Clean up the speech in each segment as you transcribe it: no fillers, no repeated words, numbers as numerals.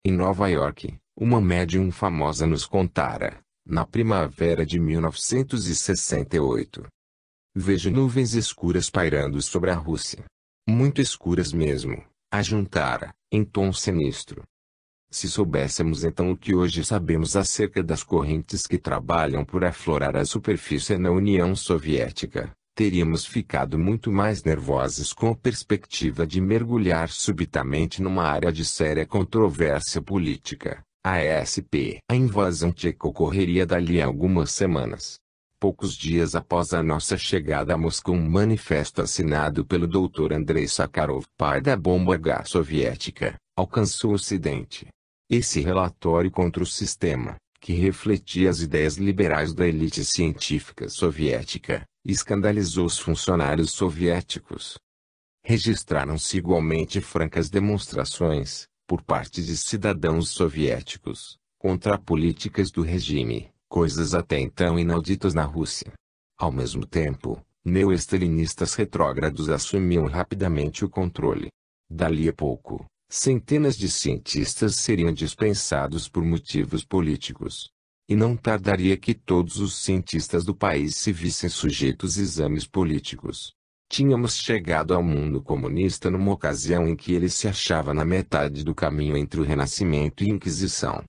Em Nova York, uma médium famosa nos contara, na primavera de 1968. Vejo nuvens escuras pairando sobre a Rússia. Muito escuras mesmo, ajuntara, em tom sinistro. Se soubéssemos então o que hoje sabemos acerca das correntes que trabalham por aflorar a superfície na União Soviética, teríamos ficado muito mais nervosos com a perspectiva de mergulhar subitamente numa área de séria controvérsia política, a ESP. A invasão tcheca ocorreria dali a algumas semanas. Poucos dias após a nossa chegada a Moscou, um manifesto assinado pelo Dr. Andrei Sakharov, pai da bomba H soviética, alcançou o Ocidente. Esse relatório contra o sistema, que refletia as ideias liberais da elite científica soviética, escandalizou os funcionários soviéticos. Registraram-se igualmente francas demonstrações, por parte de cidadãos soviéticos, contra políticas do regime, coisas até então inauditas na Rússia. Ao mesmo tempo, neo-stalinistas retrógrados assumiam rapidamente o controle. Dali a pouco, centenas de cientistas seriam dispensados por motivos políticos. E não tardaria que todos os cientistas do país se vissem sujeitos a exames políticos. Tínhamos chegado ao mundo comunista numa ocasião em que ele se achava na metade do caminho entre o Renascimento e a Inquisição.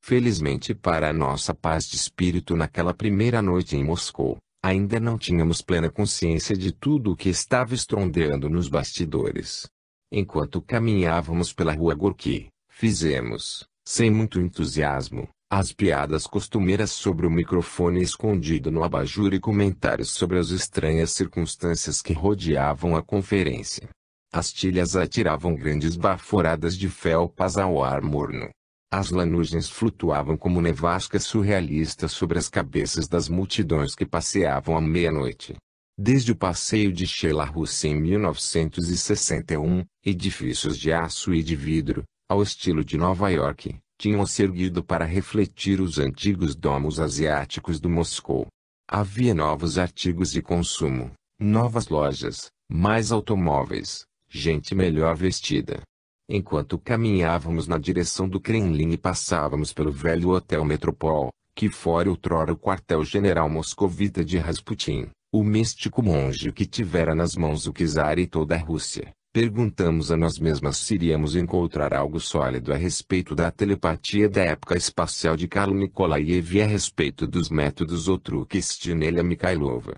Felizmente para a nossa paz de espírito naquela primeira noite em Moscou, ainda não tínhamos plena consciência de tudo o que estava estrondeando nos bastidores. Enquanto caminhávamos pela rua Gorky, fizemos, sem muito entusiasmo, as piadas costumeiras sobre o microfone escondido no abajur e comentários sobre as estranhas circunstâncias que rodeavam a conferência. As tilhas atiravam grandes baforadas de felpas ao ar morno. As lanugens flutuavam como nevascas surrealistas sobre as cabeças das multidões que passeavam à meia-noite. Desde o passeio de Sheila Rússia em 1961, edifícios de aço e de vidro, ao estilo de Nova York, tinham se erguido para refletir os antigos domos asiáticos do Moscou. Havia novos artigos de consumo, novas lojas, mais automóveis, gente melhor vestida. Enquanto caminhávamos na direção do Kremlin e passávamos pelo velho Hotel Metropol, que fora outrora o quartel-general moscovita de Rasputin, o místico monge que tivera nas mãos o czar e toda a Rússia, perguntamos a nós mesmas se iríamos encontrar algo sólido a respeito da telepatia da época espacial de Karl Nikolaev e a respeito dos métodos ou truques de Nelia Mikhailova.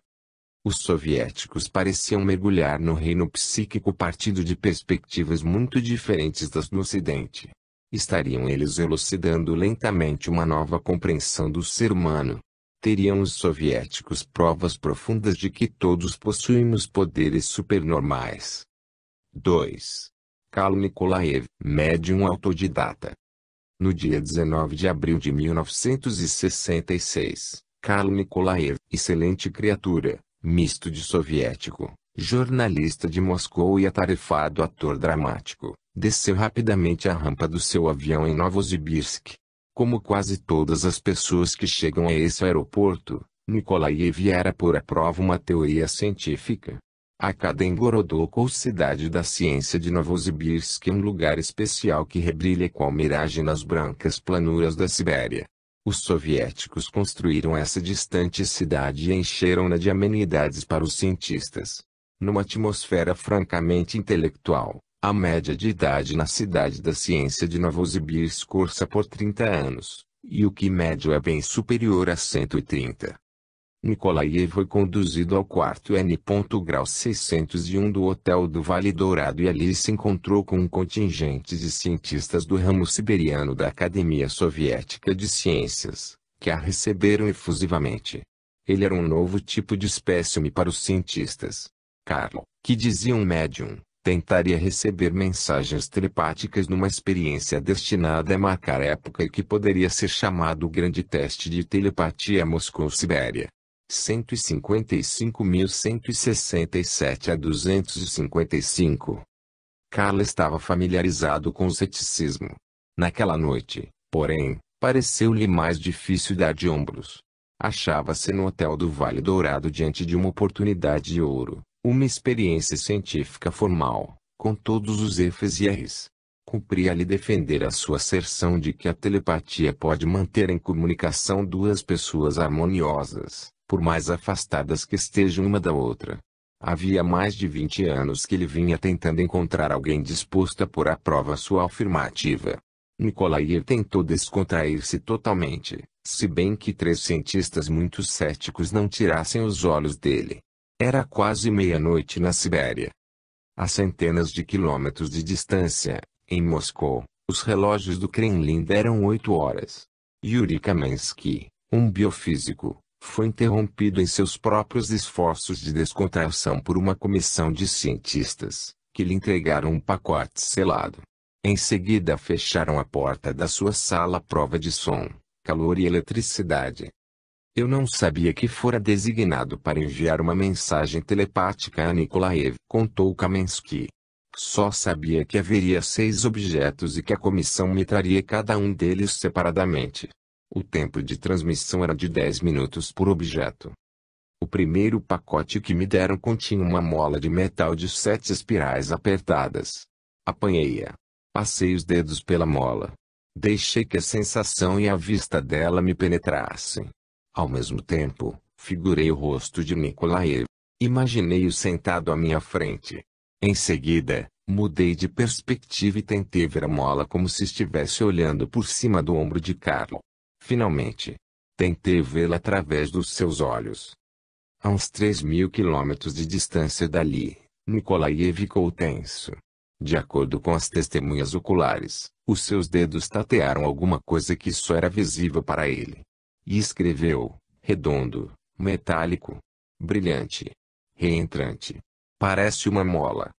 Os soviéticos pareciam mergulhar no reino psíquico partindo de perspectivas muito diferentes das do Ocidente. Estariam eles elucidando lentamente uma nova compreensão do ser humano. Teriam os soviéticos provas profundas de que todos possuímos poderes supernormais. 2. Karl Nikolaev, médium autodidata. No dia 19 de abril de 1966, Karl Nikolaev, excelente criatura, misto de soviético, jornalista de Moscou e atarefado ator dramático, desceu rapidamente a rampa do seu avião em Novosibirsk. Como quase todas as pessoas que chegam a esse aeroporto, Nikolaev era pôr à prova uma teoria científica. Akademgorodok ou Cidade da Ciência de Novosibirsk é um lugar especial que rebrilha qual miragem nas brancas planuras da Sibéria. Os soviéticos construíram essa distante cidade e encheram-na de amenidades para os cientistas. Numa atmosfera francamente intelectual, a média de idade na Cidade da Ciência de Novosibirsk cursa por 30 anos, e o que médio é bem superior a 130. Nikolaev foi conduzido ao quarto N.grau 601 do Hotel do Vale Dourado e ali se encontrou com um contingente de cientistas do ramo siberiano da Academia Soviética de Ciências, que a receberam efusivamente. Ele era um novo tipo de espécime para os cientistas. Karl, que dizia um médium, tentaria receber mensagens telepáticas numa experiência destinada a marcar época e que poderia ser chamado o Grande Teste de Telepatia Moscou-Sibéria. 155.167 a 255. Karl estava familiarizado com o ceticismo. Naquela noite, porém, pareceu-lhe mais difícil dar de ombros. Achava-se no Hotel do Vale Dourado diante de uma oportunidade de ouro, uma experiência científica formal, com todos os Fs e Rs. Cumpria-lhe defender a sua asserção de que a telepatia pode manter em comunicação duas pessoas harmoniosas, por mais afastadas que estejam uma da outra. Havia mais de 20 anos que ele vinha tentando encontrar alguém disposto a pôr à prova sua afirmativa. Nikolaev tentou descontrair-se totalmente, se bem que 3 cientistas muito céticos não tirassem os olhos dele. Era quase meia-noite na Sibéria. A centenas de quilômetros de distância, em Moscou, os relógios do Kremlin deram 8 horas. Yuri Kamensky, um biofísico, foi interrompido em seus próprios esforços de descontração por uma comissão de cientistas, que lhe entregaram um pacote selado. Em seguida fecharam a porta da sua sala à prova de som, calor e eletricidade. Eu não sabia que fora designado para enviar uma mensagem telepática a Nikolaev, contou Kamensky. Só sabia que haveria 6 objetos e que a comissão me traria cada um deles separadamente. O tempo de transmissão era de 10 minutos por objeto. O primeiro pacote que me deram continha uma mola de metal de 7 espirais apertadas. Apanhei-a. Passei os dedos pela mola. Deixei que a sensação e a vista dela me penetrassem. Ao mesmo tempo, figurei o rosto de Nikolaev. Imaginei-o sentado à minha frente. Em seguida, mudei de perspectiva e tentei ver a mola como se estivesse olhando por cima do ombro de Karl. Finalmente, tentei vê-la através dos seus olhos. A uns 3.000 quilômetros de distância dali, Nikolaev ficou tenso. De acordo com as testemunhas oculares, os seus dedos tatearam alguma coisa que só era visível para ele. E escreveu: redondo, metálico, brilhante, reentrante. Parece uma mola.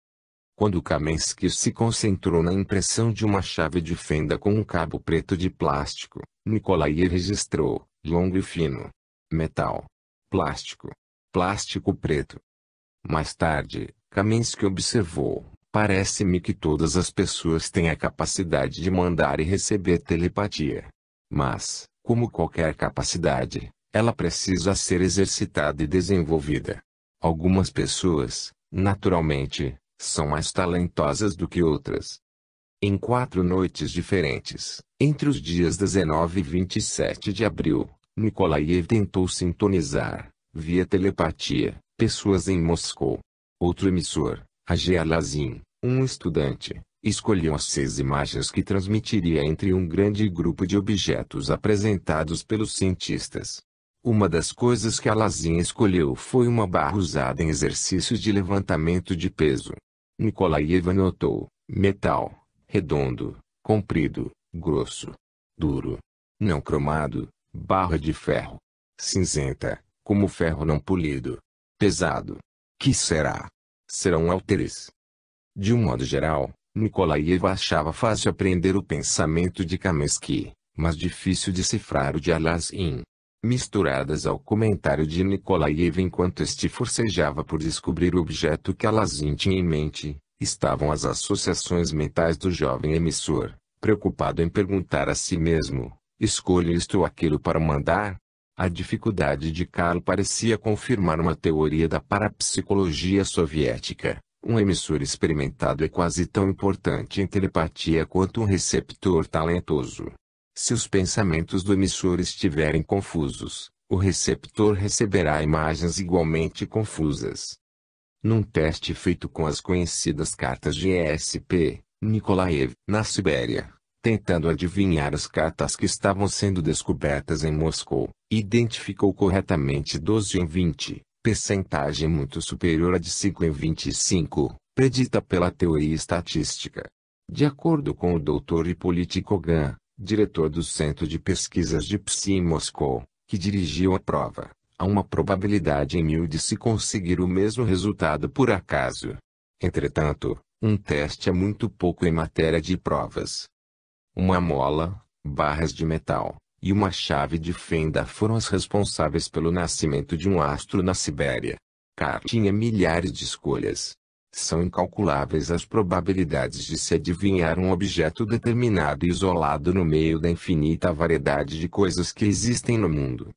Quando Kamensky se concentrou na impressão de uma chave de fenda com um cabo preto de plástico, Nikolaev registrou: longo e fino. Metal. Plástico. Plástico preto. Mais tarde, Kamensky observou: parece-me que todas as pessoas têm a capacidade de mandar e receber telepatia. Mas, como qualquer capacidade, ela precisa ser exercitada e desenvolvida. Algumas pessoas, naturalmente, são mais talentosas do que outras. Em 4 noites diferentes, entre os dias 19 e 27 de abril, Nikolaev tentou sintonizar, via telepatia, pessoas em Moscou. Outro emissor, A.G. Alazin, um estudante, escolheu as 6 imagens que transmitiria entre um grande grupo de objetos apresentados pelos cientistas. Uma das coisas que Alazin escolheu foi uma barra usada em exercícios de levantamento de peso. Nikolaev anotou: metal, redondo, comprido, grosso, duro, não cromado, barra de ferro, cinzenta, como ferro não polido, pesado. Que será? Serão halteres. De um modo geral, Nikolaev achava fácil apreender o pensamento de Kamensky, mas difícil decifrar o de Alazin. Misturadas ao comentário de Nikolaev enquanto este forcejava por descobrir o objeto que Alazin tinha em mente, estavam as associações mentais do jovem emissor, preocupado em perguntar a si mesmo: escolho isto ou aquilo para mandar? A dificuldade de Karl parecia confirmar uma teoria da parapsicologia soviética. Um emissor experimentado é quase tão importante em telepatia quanto um receptor talentoso. Se os pensamentos do emissor estiverem confusos, o receptor receberá imagens igualmente confusas. Num teste feito com as conhecidas cartas de ESP, Nikolaev, na Sibéria, tentando adivinhar as cartas que estavam sendo descobertas em Moscou, identificou corretamente 12 em 20, percentagem muito superior à de 5 em 25, predita pela teoria estatística. De acordo com o Dr. Hippolyte Kogan, diretor do Centro de Pesquisas de Psi em Moscou, que dirigiu a prova, há uma probabilidade em 1000 de se conseguir o mesmo resultado por acaso. Entretanto, um teste é muito pouco em matéria de provas. Uma mola, barras de metal, e uma chave de fenda foram as responsáveis pelo nascimento de um astro na Sibéria. Karl tinha milhares de escolhas. São incalculáveis as probabilidades de se adivinhar um objeto determinado e isolado no meio da infinita variedade de coisas que existem no mundo.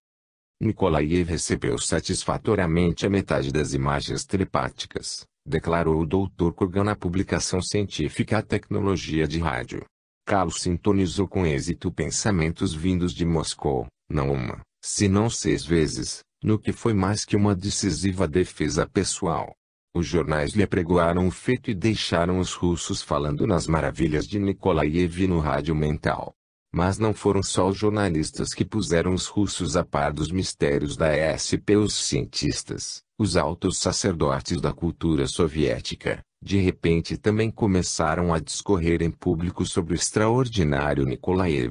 Nikolaev recebeu satisfatoriamente a metade das imagens telepáticas, declarou o Dr. Kogan na publicação científica A Tecnologia de Rádio. Carlos sintonizou com êxito pensamentos vindos de Moscou, não uma, senão 6 vezes, no que foi mais que uma decisiva defesa pessoal. Os jornais lhe apregoaram o feito e deixaram os russos falando nas maravilhas de Nikolaev no rádio mental. Mas não foram só os jornalistas que puseram os russos a par dos mistérios da ESP. Os cientistas, os altos sacerdotes da cultura soviética, de repente também começaram a discorrer em público sobre o extraordinário Nikolaev.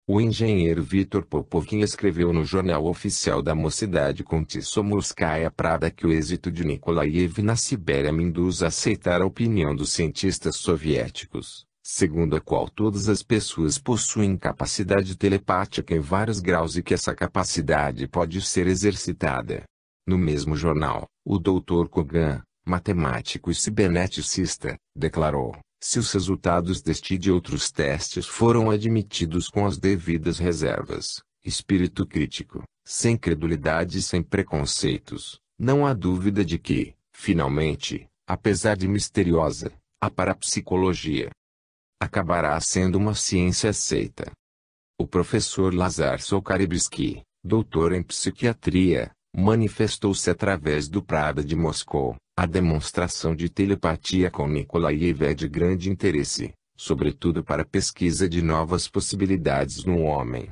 O engenheiro Viktor Popovkin escreveu no Jornal Oficial da Mocidade Komsomolskaya Pravda que o êxito de Nikolaev na Sibéria me induz a aceitar a opinião dos cientistas soviéticos, segundo a qual todas as pessoas possuem capacidade telepática em vários graus e que essa capacidade pode ser exercitada. No mesmo jornal, o Dr. Kogan, matemático e ciberneticista, declarou: se os resultados deste e de outros testes foram admitidos com as devidas reservas, espírito crítico, sem credulidade e sem preconceitos, não há dúvida de que, finalmente, apesar de misteriosa, a parapsicologia acabará sendo uma ciência aceita. O professor Lazar Sokaribsky, doutor em psiquiatria, manifestou-se através do Pravda de Moscou. A demonstração de telepatia com Nikolaev é de grande interesse, sobretudo para a pesquisa de novas possibilidades no homem.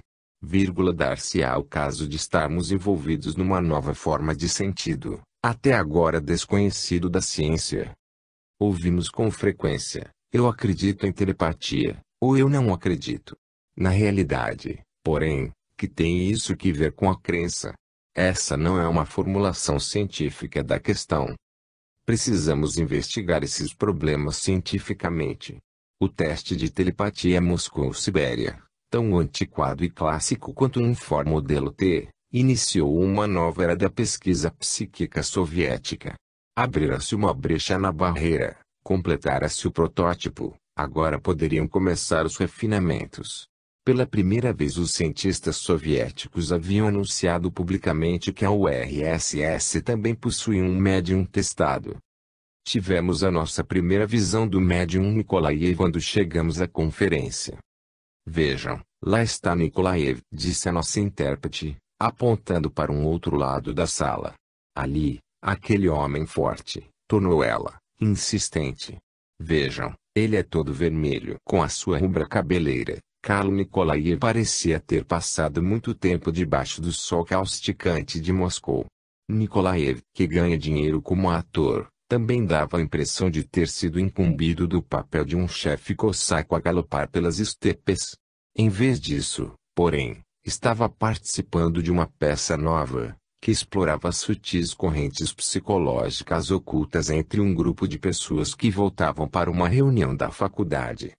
Dar-se-á o caso de estarmos envolvidos numa nova forma de sentido, até agora desconhecido da ciência. Ouvimos com frequência: eu acredito em telepatia, ou eu não acredito. Na realidade, porém, que tem isso que ver com a crença? Essa não é uma formulação científica da questão. Precisamos investigar esses problemas cientificamente. O teste de telepatia Moscou-Sibéria, tão antiquado e clássico quanto um For modelo T, iniciou uma nova era da pesquisa psíquica soviética. Abrira-se uma brecha na barreira, completara-se o protótipo, agora poderiam começar os refinamentos. Pela primeira vez os cientistas soviéticos haviam anunciado publicamente que a URSS também possuía um médium testado. Tivemos a nossa primeira visão do médium Nikolaev quando chegamos à conferência. Vejam, lá está Nikolaev, disse a nossa intérprete, apontando para um outro lado da sala. Ali, aquele homem forte, tornou ela, insistente. Vejam, ele é todo vermelho. Com a sua rubra cabeleira, Carlo Nikolaev parecia ter passado muito tempo debaixo do sol causticante de Moscou. Nikolaev, que ganha dinheiro como ator, também dava a impressão de ter sido incumbido do papel de um chefe cosaco a galopar pelas estepes. Em vez disso, porém, estava participando de uma peça nova, que explorava as sutis correntes psicológicas ocultas entre um grupo de pessoas que voltavam para uma reunião da faculdade.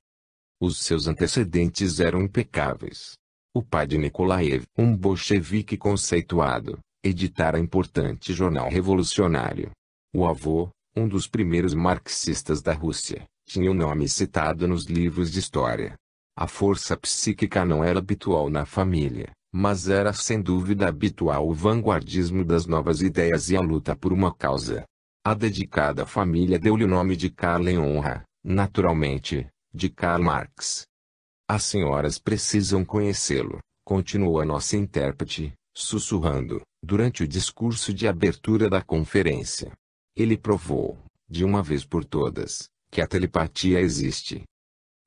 Os seus antecedentes eram impecáveis. O pai de Nikolaev, um bolchevique conceituado, editara importante jornal revolucionário. O avô, um dos primeiros marxistas da Rússia, tinha o nome citado nos livros de história. A força psíquica não era habitual na família, mas era sem dúvida habitual o vanguardismo das novas ideias e a luta por uma causa. A dedicada família deu-lhe o nome de Karl em honra, naturalmente, de Karl Marx. As senhoras precisam conhecê-lo, continuou a nossa intérprete, sussurrando, durante o discurso de abertura da conferência. Ele provou, de uma vez por todas, que a telepatia existe.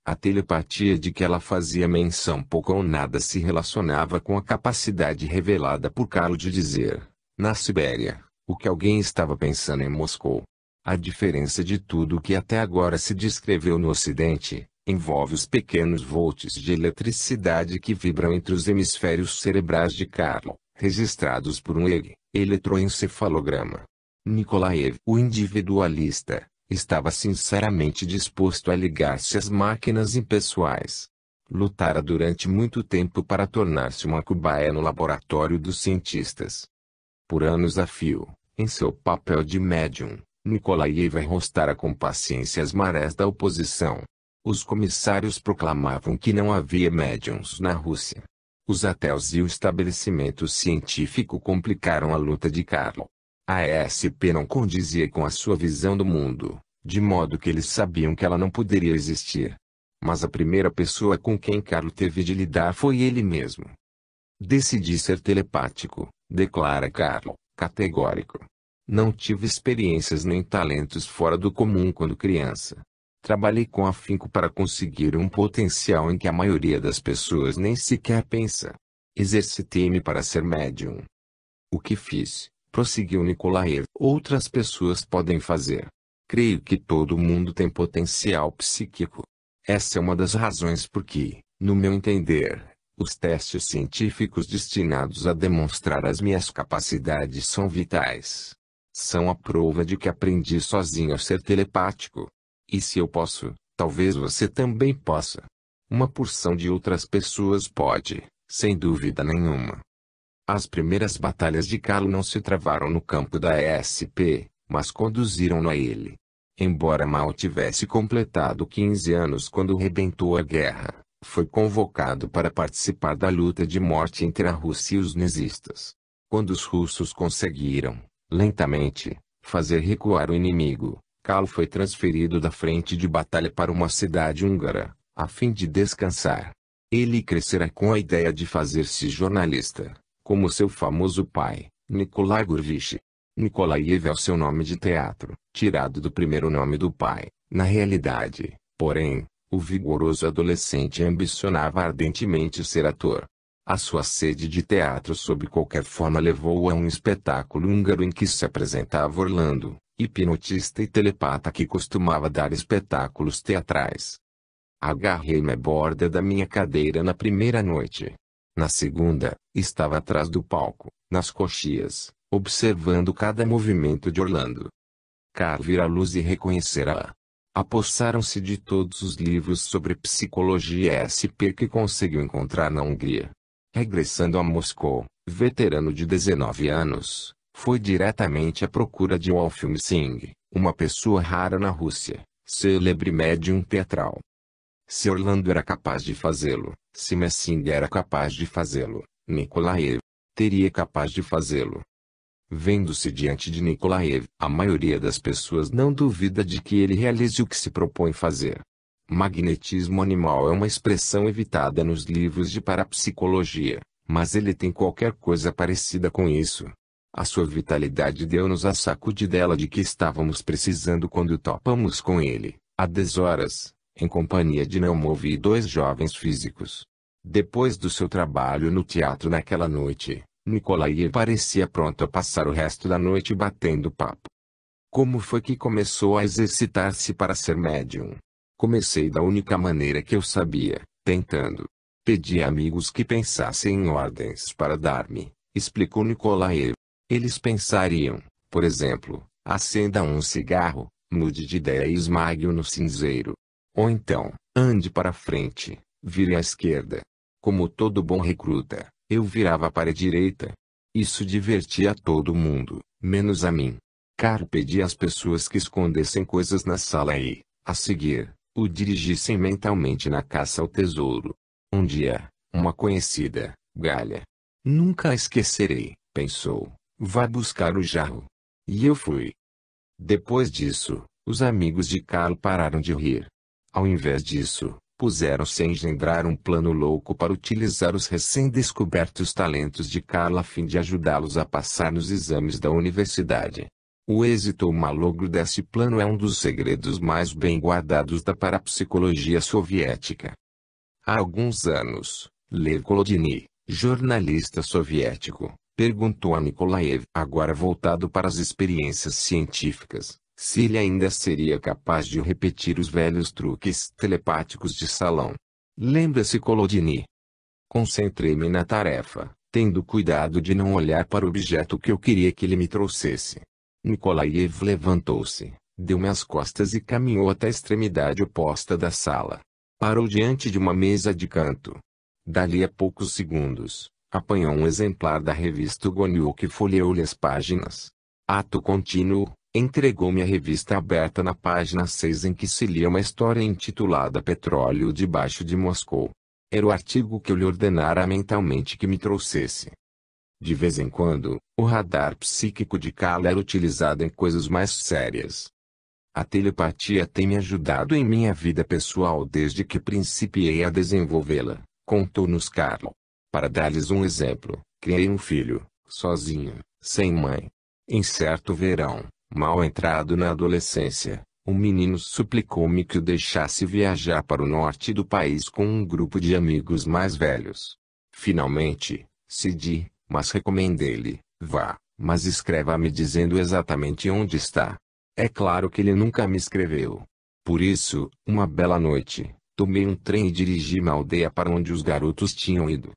A telepatia de que ela fazia menção pouco ou nada se relacionava com a capacidade revelada por Carlo de dizer, na Sibéria, o que alguém estava pensando em Moscou. A diferença de tudo o que até agora se descreveu no Ocidente, envolve os pequenos volts de eletricidade que vibram entre os hemisférios cerebrais de Carlo, registrados por um eletroencefalograma. Nikolaev, o individualista, estava sinceramente disposto a ligar-se às máquinas impessoais. Lutara durante muito tempo para tornar-se uma cobaia no laboratório dos cientistas. Por anos a fio, em seu papel de médium, Nikolaev arrostara com paciência as marés da oposição. Os comissários proclamavam que não havia médiums na Rússia. Os ateus e o estabelecimento científico complicaram a luta de Carlo. A ESP não condizia com a sua visão do mundo, de modo que eles sabiam que ela não poderia existir. Mas a primeira pessoa com quem Carlo teve de lidar foi ele mesmo. Decidi ser telepático, declara Carlo, categórico. Não tive experiências nem talentos fora do comum quando criança. Trabalhei com afinco para conseguir um potencial em que a maioria das pessoas nem sequer pensa. Exercitei-me para ser médium. O que fiz, prosseguiu Nikolaev, outras pessoas podem fazer. Creio que todo mundo tem potencial psíquico. Essa é uma das razões por que, no meu entender, os testes científicos destinados a demonstrar as minhas capacidades são vitais. São a prova de que aprendi sozinho a ser telepático. E se eu posso, talvez você também possa. Uma porção de outras pessoas pode, sem dúvida nenhuma. As primeiras batalhas de Carlo não se travaram no campo da ESP, mas conduziram-no a ele. Embora mal tivesse completado 15 anos quando rebentou a guerra, foi convocado para participar da luta de morte entre a Rússia e os nazistas. Quando os russos conseguiram, lentamente, fazer recuar o inimigo, Carlo foi transferido da frente de batalha para uma cidade húngara, a fim de descansar. Ele crescerá com a ideia de fazer-se jornalista, como seu famoso pai, Nikolai Gurevich. Nikolaev é o seu nome de teatro, tirado do primeiro nome do pai. Na realidade, porém, o vigoroso adolescente ambicionava ardentemente ser ator. A sua sede de teatro sob qualquer forma levou-o a um espetáculo húngaro em que se apresentava Orlando, hipnotista e telepata que costumava dar espetáculos teatrais. Agarrei-me à borda da minha cadeira na primeira noite. Na segunda, estava atrás do palco, nas coxias, observando cada movimento de Orlando. Carlo vira a luz e reconhecerá. Apossaram-se de todos os livros sobre psicologia SP que conseguiu encontrar na Hungria. Regressando a Moscou, veterano de 19 anos, foi diretamente à procura de Wolfgang Singh, uma pessoa rara na Rússia, célebre médium teatral. Se Orlando era capaz de fazê-lo, se Messing era capaz de fazê-lo, Nikolaev teria capaz de fazê-lo. Vendo-se diante de Nikolaev, a maioria das pessoas não duvida de que ele realize o que se propõe fazer. Magnetismo animal é uma expressão evitada nos livros de parapsicologia, mas ele tem qualquer coisa parecida com isso. A sua vitalidade deu-nos a sacudidela de que estávamos precisando quando topamos com ele, há 10 horas, em companhia de Naumov e 2 jovens físicos. Depois do seu trabalho no teatro naquela noite, Nikolaev parecia pronto a passar o resto da noite batendo papo. Como foi que começou a exercitar-se para ser médium? Comecei da única maneira que eu sabia, tentando. Pedi a amigos que pensassem em ordens para dar-me, explicou Nikolaev. Eles pensariam, por exemplo, acenda um cigarro, mude de ideia e esmague-o no cinzeiro. Ou então, ande para frente, vire à esquerda. Como todo bom recruta, eu virava para a direita. Isso divertia a todo mundo, menos a mim. Carlo pedia às pessoas que escondessem coisas na sala e, a seguir, o dirigissem mentalmente na caça ao tesouro. Um dia, uma conhecida, Galha. Nunca a esquecerei, pensou, vá buscar o jarro. E eu fui. Depois disso, os amigos de Carlo pararam de rir. Ao invés disso, puseram-se a engendrar um plano louco para utilizar os recém-descobertos talentos de Carlo a fim de ajudá-los a passar nos exames da universidade. O êxito malogro desse plano é um dos segredos mais bem guardados da parapsicologia soviética. Há alguns anos, Lev Kolodny, jornalista soviético, perguntou a Nikolaev, agora voltado para as experiências científicas, se ele ainda seria capaz de repetir os velhos truques telepáticos de salão. Lembra-se Kolodny? Concentrei-me na tarefa, tendo cuidado de não olhar para o objeto que eu queria que ele me trouxesse. Nikolaev levantou-se, deu-me as costas e caminhou até a extremidade oposta da sala. Parou diante de uma mesa de canto. Dali a poucos segundos, apanhou um exemplar da revista Goniuk e folheou-lhe as páginas. Ato contínuo, entregou-me a revista aberta na página 6 em que se lia uma história intitulada Petróleo debaixo de Moscou. Era o artigo que eu lhe ordenara mentalmente que me trouxesse. De vez em quando, o radar psíquico de Carl era utilizado em coisas mais sérias. A telepatia tem me ajudado em minha vida pessoal desde que principiei a desenvolvê-la, contou-nos Carl. Para dar-lhes um exemplo, criei um filho, sozinho, sem mãe. Em certo verão, mal entrado na adolescência, um menino suplicou-me que o deixasse viajar para o norte do país com um grupo de amigos mais velhos. Finalmente, cedi, mas recomendei-lhe, vá, mas escreva-me dizendo exatamente onde está. É claro que ele nunca me escreveu. Por isso, uma bela noite, tomei um trem e dirigi-me à aldeia para onde os garotos tinham ido.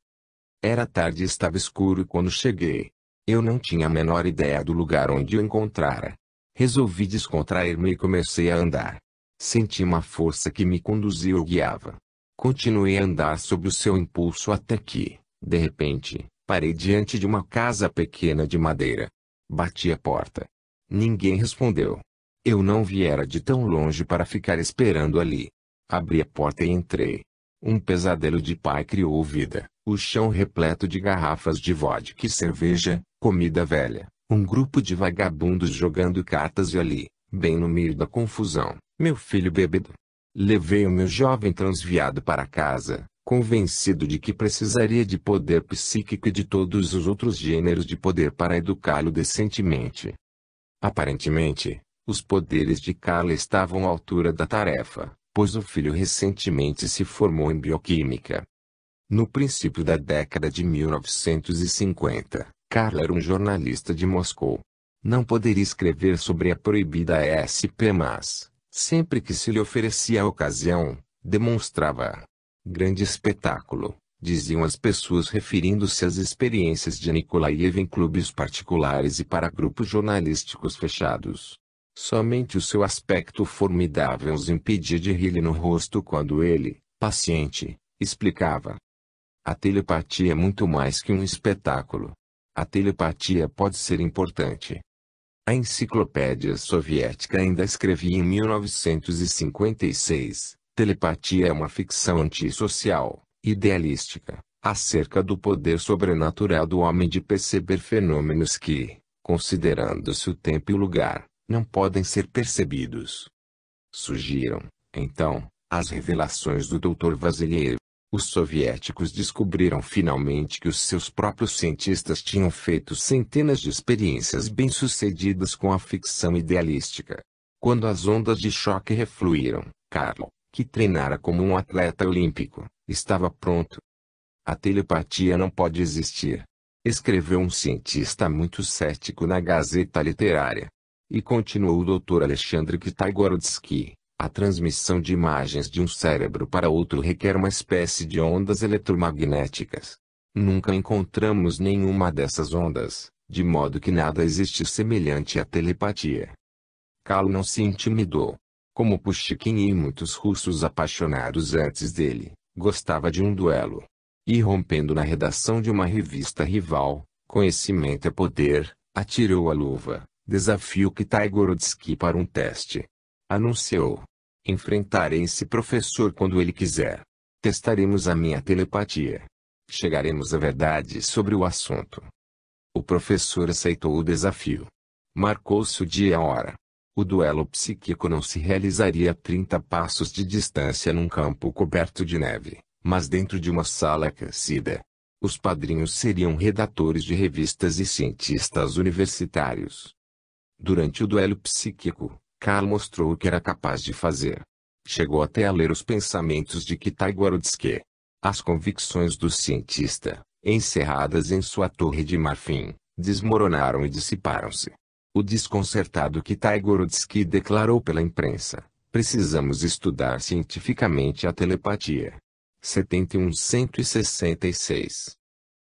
Era tarde e estava escuro quando cheguei. Eu não tinha a menor ideia do lugar onde o encontrara. Resolvi descontrair-me e comecei a andar. Senti uma força que me conduzia e guiava. Continuei a andar sob o seu impulso até que, de repente, parei diante de uma casa pequena de madeira. Bati a porta. Ninguém respondeu. Eu não viera de tão longe para ficar esperando ali. Abri a porta e entrei. Um pesadelo de pai criou vida, o chão repleto de garrafas de vodka e cerveja, comida velha, um grupo de vagabundos jogando cartas e ali, bem no meio da confusão, meu filho bêbado. Levei o meu jovem transviado para casa, convencido de que precisaria de poder psíquico e de todos os outros gêneros de poder para educá-lo decentemente. Aparentemente, os poderes de Carla estavam à altura da tarefa, pois o filho recentemente se formou em bioquímica. No princípio da década de 1950, Carla era um jornalista de Moscou. Não poderia escrever sobre a proibida ESP, mas, sempre que se lhe oferecia a ocasião, demonstrava. Grande espetáculo, diziam as pessoas referindo-se às experiências de Nikolaev em clubes particulares e para grupos jornalísticos fechados. Somente o seu aspecto formidável os impedia de rir-lhe no rosto quando ele, paciente, explicava. A telepatia é muito mais que um espetáculo. A telepatia pode ser importante. A enciclopédia soviética ainda escrevia em 1956, telepatia é uma ficção antissocial, idealística, acerca do poder sobrenatural do homem de perceber fenômenos que, considerando-se o tempo e o lugar, não podem ser percebidos. Surgiram, então, as revelações do Dr. Vassiliev. Os soviéticos descobriram finalmente que os seus próprios cientistas tinham feito centenas de experiências bem-sucedidas com a ficção idealística. Quando as ondas de choque refluíram, Carl, que treinara como um atleta olímpico, estava pronto. A telepatia não pode existir, escreveu um cientista muito cético na Gazeta Literária. E continuou o Dr. Alexandre Kitagorodsky, a transmissão de imagens de um cérebro para outro requer uma espécie de ondas eletromagnéticas. Nunca encontramos nenhuma dessas ondas, de modo que nada existe semelhante à telepatia. Carl não se intimidou. Como Pushkin e muitos russos apaixonados antes dele, gostava de um duelo. E rompendo na redação de uma revista rival, Conhecimento é Poder, atirou a luva. Desafio Kitagorodsky para um teste. Anunciou. Enfrentarei esse professor quando ele quiser. Testaremos a minha telepatia. Chegaremos à verdade sobre o assunto. O professor aceitou o desafio. Marcou-se o dia e a hora. O duelo psíquico não se realizaria a 30 passos de distância num campo coberto de neve, mas dentro de uma sala aquecida. Os padrinhos seriam redatores de revistas e cientistas universitários. Durante o duelo psíquico, Carl mostrou o que era capaz de fazer. Chegou até a ler os pensamentos de Kitagorodsky. As convicções do cientista, encerradas em sua torre de marfim, desmoronaram e dissiparam-se. O desconcertado Kitagorodsky declarou pela imprensa: precisamos estudar cientificamente a telepatia. 71-166.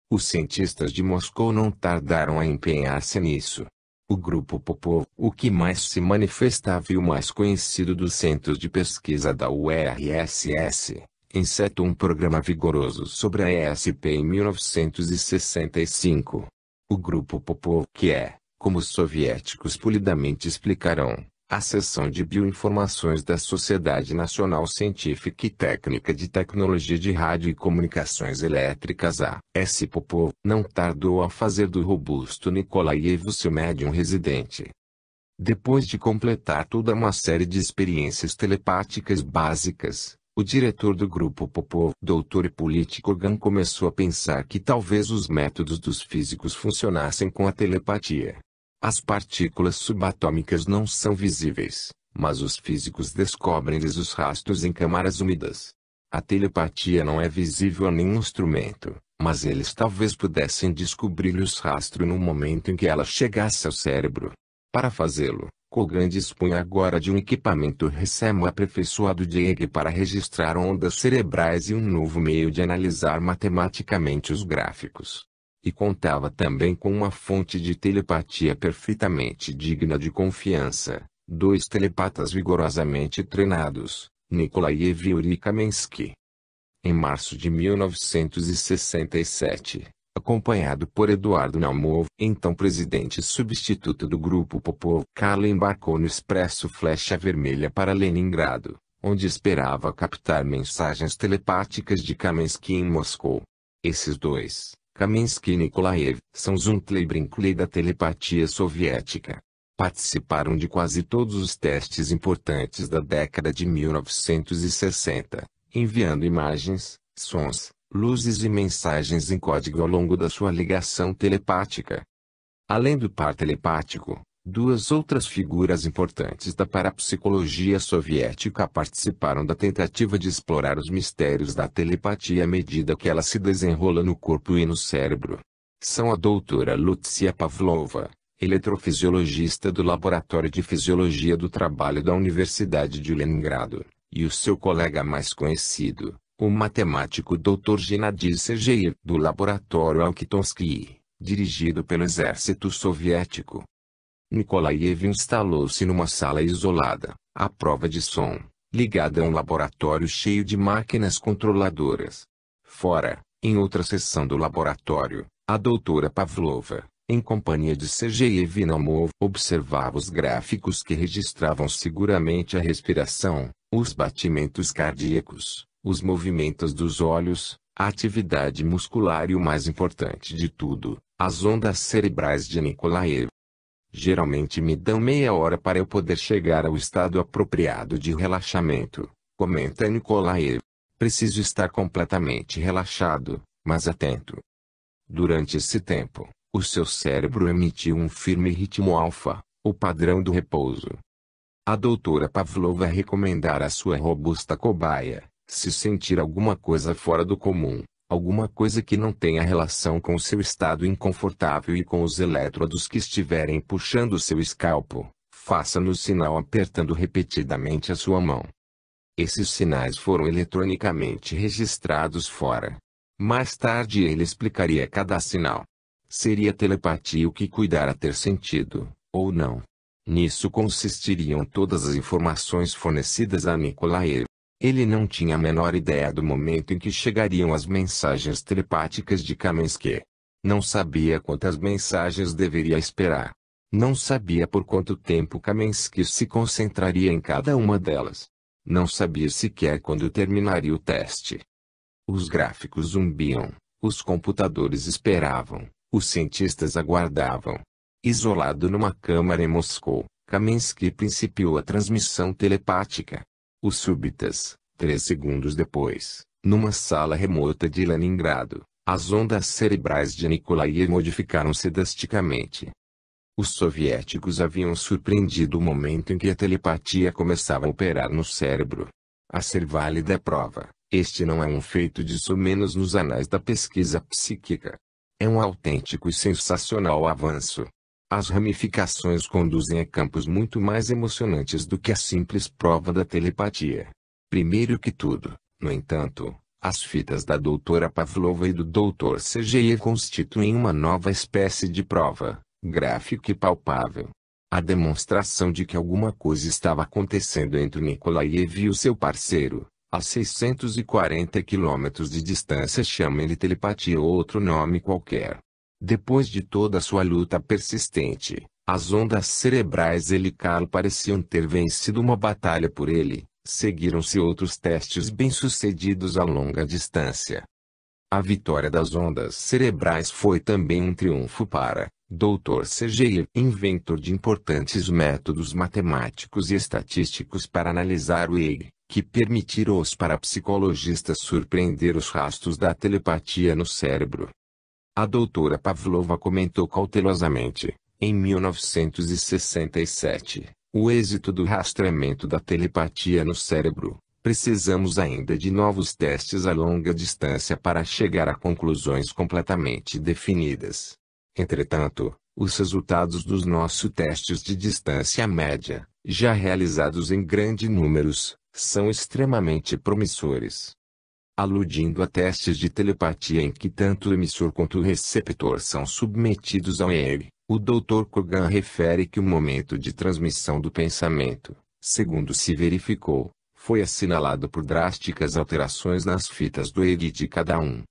Os cientistas de Moscou não tardaram a empenhar-se nisso. O grupo Popov, o que mais se manifestava e o mais conhecido dos centros de pesquisa da URSS, encetou um programa vigoroso sobre a ESP em 1965. O grupo Popov, que é, como os soviéticos polidamente explicarão, A Seção de Bioinformações da Sociedade Nacional Científica e Técnica de Tecnologia de Rádio e Comunicações Elétricas (AS Popov) não tardou a fazer do robusto Nikolaev seu médium residente. Depois de completar toda uma série de experiências telepáticas básicas, o diretor do grupo Popov, doutor Hippolyte Kogan, começou a pensar que talvez os métodos dos físicos funcionassem com a telepatia. As partículas subatômicas não são visíveis, mas os físicos descobrem-lhes os rastros em câmaras úmidas. A telepatia não é visível a nenhum instrumento, mas eles talvez pudessem descobrir os rastros no momento em que ela chegasse ao cérebro. Para fazê-lo, Kogan dispunha agora de um equipamento recém-aperfeiçoado de EEG para registrar ondas cerebrais e um novo meio de analisar matematicamente os gráficos. E contava também com uma fonte de telepatia perfeitamente digna de confiança, dois telepatas vigorosamente treinados, Nikolaev e Yuri Kamensky. Em março de 1967, acompanhado por Eduardo Naumov, então presidente substituto do grupo Popov, Karl embarcou no expresso Flecha Vermelha para Leningrado, onde esperava captar mensagens telepáticas de Kamensky em Moscou. Esses dois, Kamensky e Nikolaev, são Zuntle e Brinkley da telepatia soviética. Participaram de quase todos os testes importantes da década de 1960, enviando imagens, sons, luzes e mensagens em código ao longo da sua ligação telepática. Além do par telepático, duas outras figuras importantes da parapsicologia soviética participaram da tentativa de explorar os mistérios da telepatia à medida que ela se desenrola no corpo e no cérebro. São a doutora Lucia Pavlova, eletrofisiologista do Laboratório de Fisiologia do Trabalho da Universidade de Leningrado, e o seu colega mais conhecido, o matemático Dr. Gennady Sergeyev, do Laboratório Alkitonsky, dirigido pelo exército soviético. Nikolaev instalou-se numa sala isolada, à prova de som, ligada a um laboratório cheio de máquinas controladoras. Fora, em outra seção do laboratório, a doutora Pavlova, em companhia de Sergeyev e Naumov, observava os gráficos que registravam seguramente a respiração, os batimentos cardíacos, os movimentos dos olhos, a atividade muscular e o mais importante de tudo, as ondas cerebrais de Nikolaev. Geralmente me dão meia hora para eu poder chegar ao estado apropriado de relaxamento, comenta Nikolaev. Preciso estar completamente relaxado, mas atento. Durante esse tempo, o seu cérebro emitiu um firme ritmo alfa, o padrão do repouso. A doutora Pavlova recomendara à sua robusta cobaia, se sentir alguma coisa fora do comum, alguma coisa que não tenha relação com seu estado inconfortável e com os elétrodos que estiverem puxando seu escalpo, faça-no sinal apertando repetidamente a sua mão. Esses sinais foram eletronicamente registrados fora. Mais tarde ele explicaria cada sinal. Seria telepatia o que cuidara ter sentido, ou não. Nisso consistiriam todas as informações fornecidas a Nikolaev. Ele não tinha a menor ideia do momento em que chegariam as mensagens telepáticas de Kamensky. Não sabia quantas mensagens deveria esperar. Não sabia por quanto tempo Kamensky se concentraria em cada uma delas. Não sabia sequer quando terminaria o teste. Os gráficos zumbiam, os computadores esperavam, os cientistas aguardavam. Isolado numa câmara em Moscou, Kamensky principiou a transmissão telepática. Os súbitas, 3 segundos depois, numa sala remota de Leningrado, as ondas cerebrais de Nikolaev modificaram-se drasticamente. Os soviéticos haviam surpreendido o momento em que a telepatia começava a operar no cérebro. A ser válida a prova, este não é um feito de somenos nos anais da pesquisa psíquica. É um autêntico e sensacional avanço. As ramificações conduzem a campos muito mais emocionantes do que a simples prova da telepatia. Primeiro que tudo, no entanto, as fitas da doutora Pavlova e do Dr. Sergeyev constituem uma nova espécie de prova, gráfica e palpável. A demonstração de que alguma coisa estava acontecendo entre Nikolaev e o seu parceiro, a 640 quilômetros de distância, chama-lhe telepatia ou outro nome qualquer. Depois de toda a sua luta persistente, As ondas cerebrais e Carlo pareciam ter vencido uma batalha por ele. Seguiram-se outros testes bem-sucedidos a longa distância. A vitória das ondas cerebrais foi também um triunfo para Dr. Sergeyev, inventor de importantes métodos matemáticos e estatísticos para analisar o EEG, que permitiram aos parapsicologistas surpreender os rastros da telepatia no cérebro. A doutora Pavlova comentou cautelosamente, em 1967, o êxito do rastreamento da telepatia no cérebro. Precisamos ainda de novos testes a longa distância para chegar a conclusões completamente definidas. Entretanto, os resultados dos nossos testes de distância média, já realizados em grandes números, são extremamente promissores. Aludindo a testes de telepatia em que tanto o emissor quanto o receptor são submetidos ao EEG, o Dr. Kogan refere que o momento de transmissão do pensamento, segundo se verificou, foi assinalado por drásticas alterações nas fitas do EEG de cada um.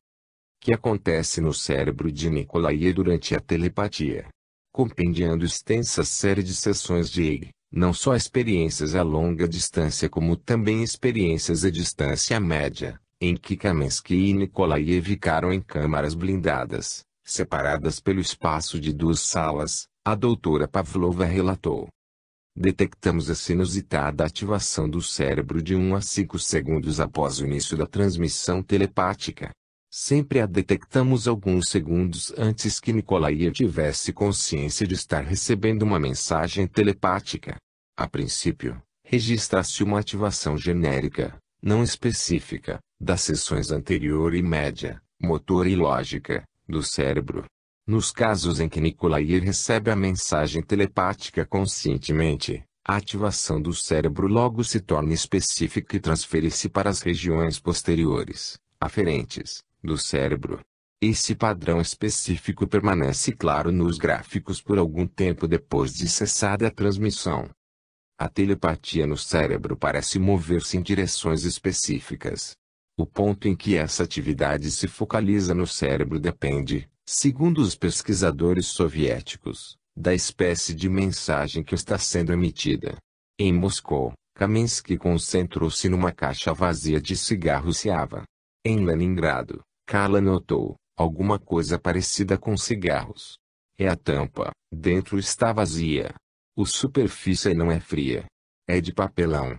Que acontece no cérebro de Nikolaev durante a telepatia. Compendiando extensa série de sessões de EEG, não só experiências a longa distância como também experiências a distância média, em que Kamensky e Nikolaev ficaram em câmaras blindadas, separadas pelo espaço de 2 salas, a doutora Pavlova relatou. Detectamos essa inusitada ativação do cérebro de 1 a 5 segundos após o início da transmissão telepática. Sempre a detectamos alguns segundos antes que Nikolaev tivesse consciência de estar recebendo uma mensagem telepática. A princípio, registra-se uma ativação genérica, não específica, das seções anterior e média, motor e lógica, do cérebro. Nos casos em que Nikolaev recebe a mensagem telepática conscientemente, a ativação do cérebro logo se torna específica e transfere-se para as regiões posteriores, aferentes, do cérebro. Esse padrão específico permanece claro nos gráficos por algum tempo depois de cessada a transmissão. A telepatia no cérebro parece mover-se em direções específicas. O ponto em que essa atividade se focaliza no cérebro depende, segundo os pesquisadores soviéticos, da espécie de mensagem que está sendo emitida. Em Moscou, Kamensky concentrou-se numa caixa vazia de cigarros Ciava. Em Leningrado, Carla notou alguma coisa parecida com cigarros. É a tampa, dentro está vazia. A superfície não é fria. É de papelão.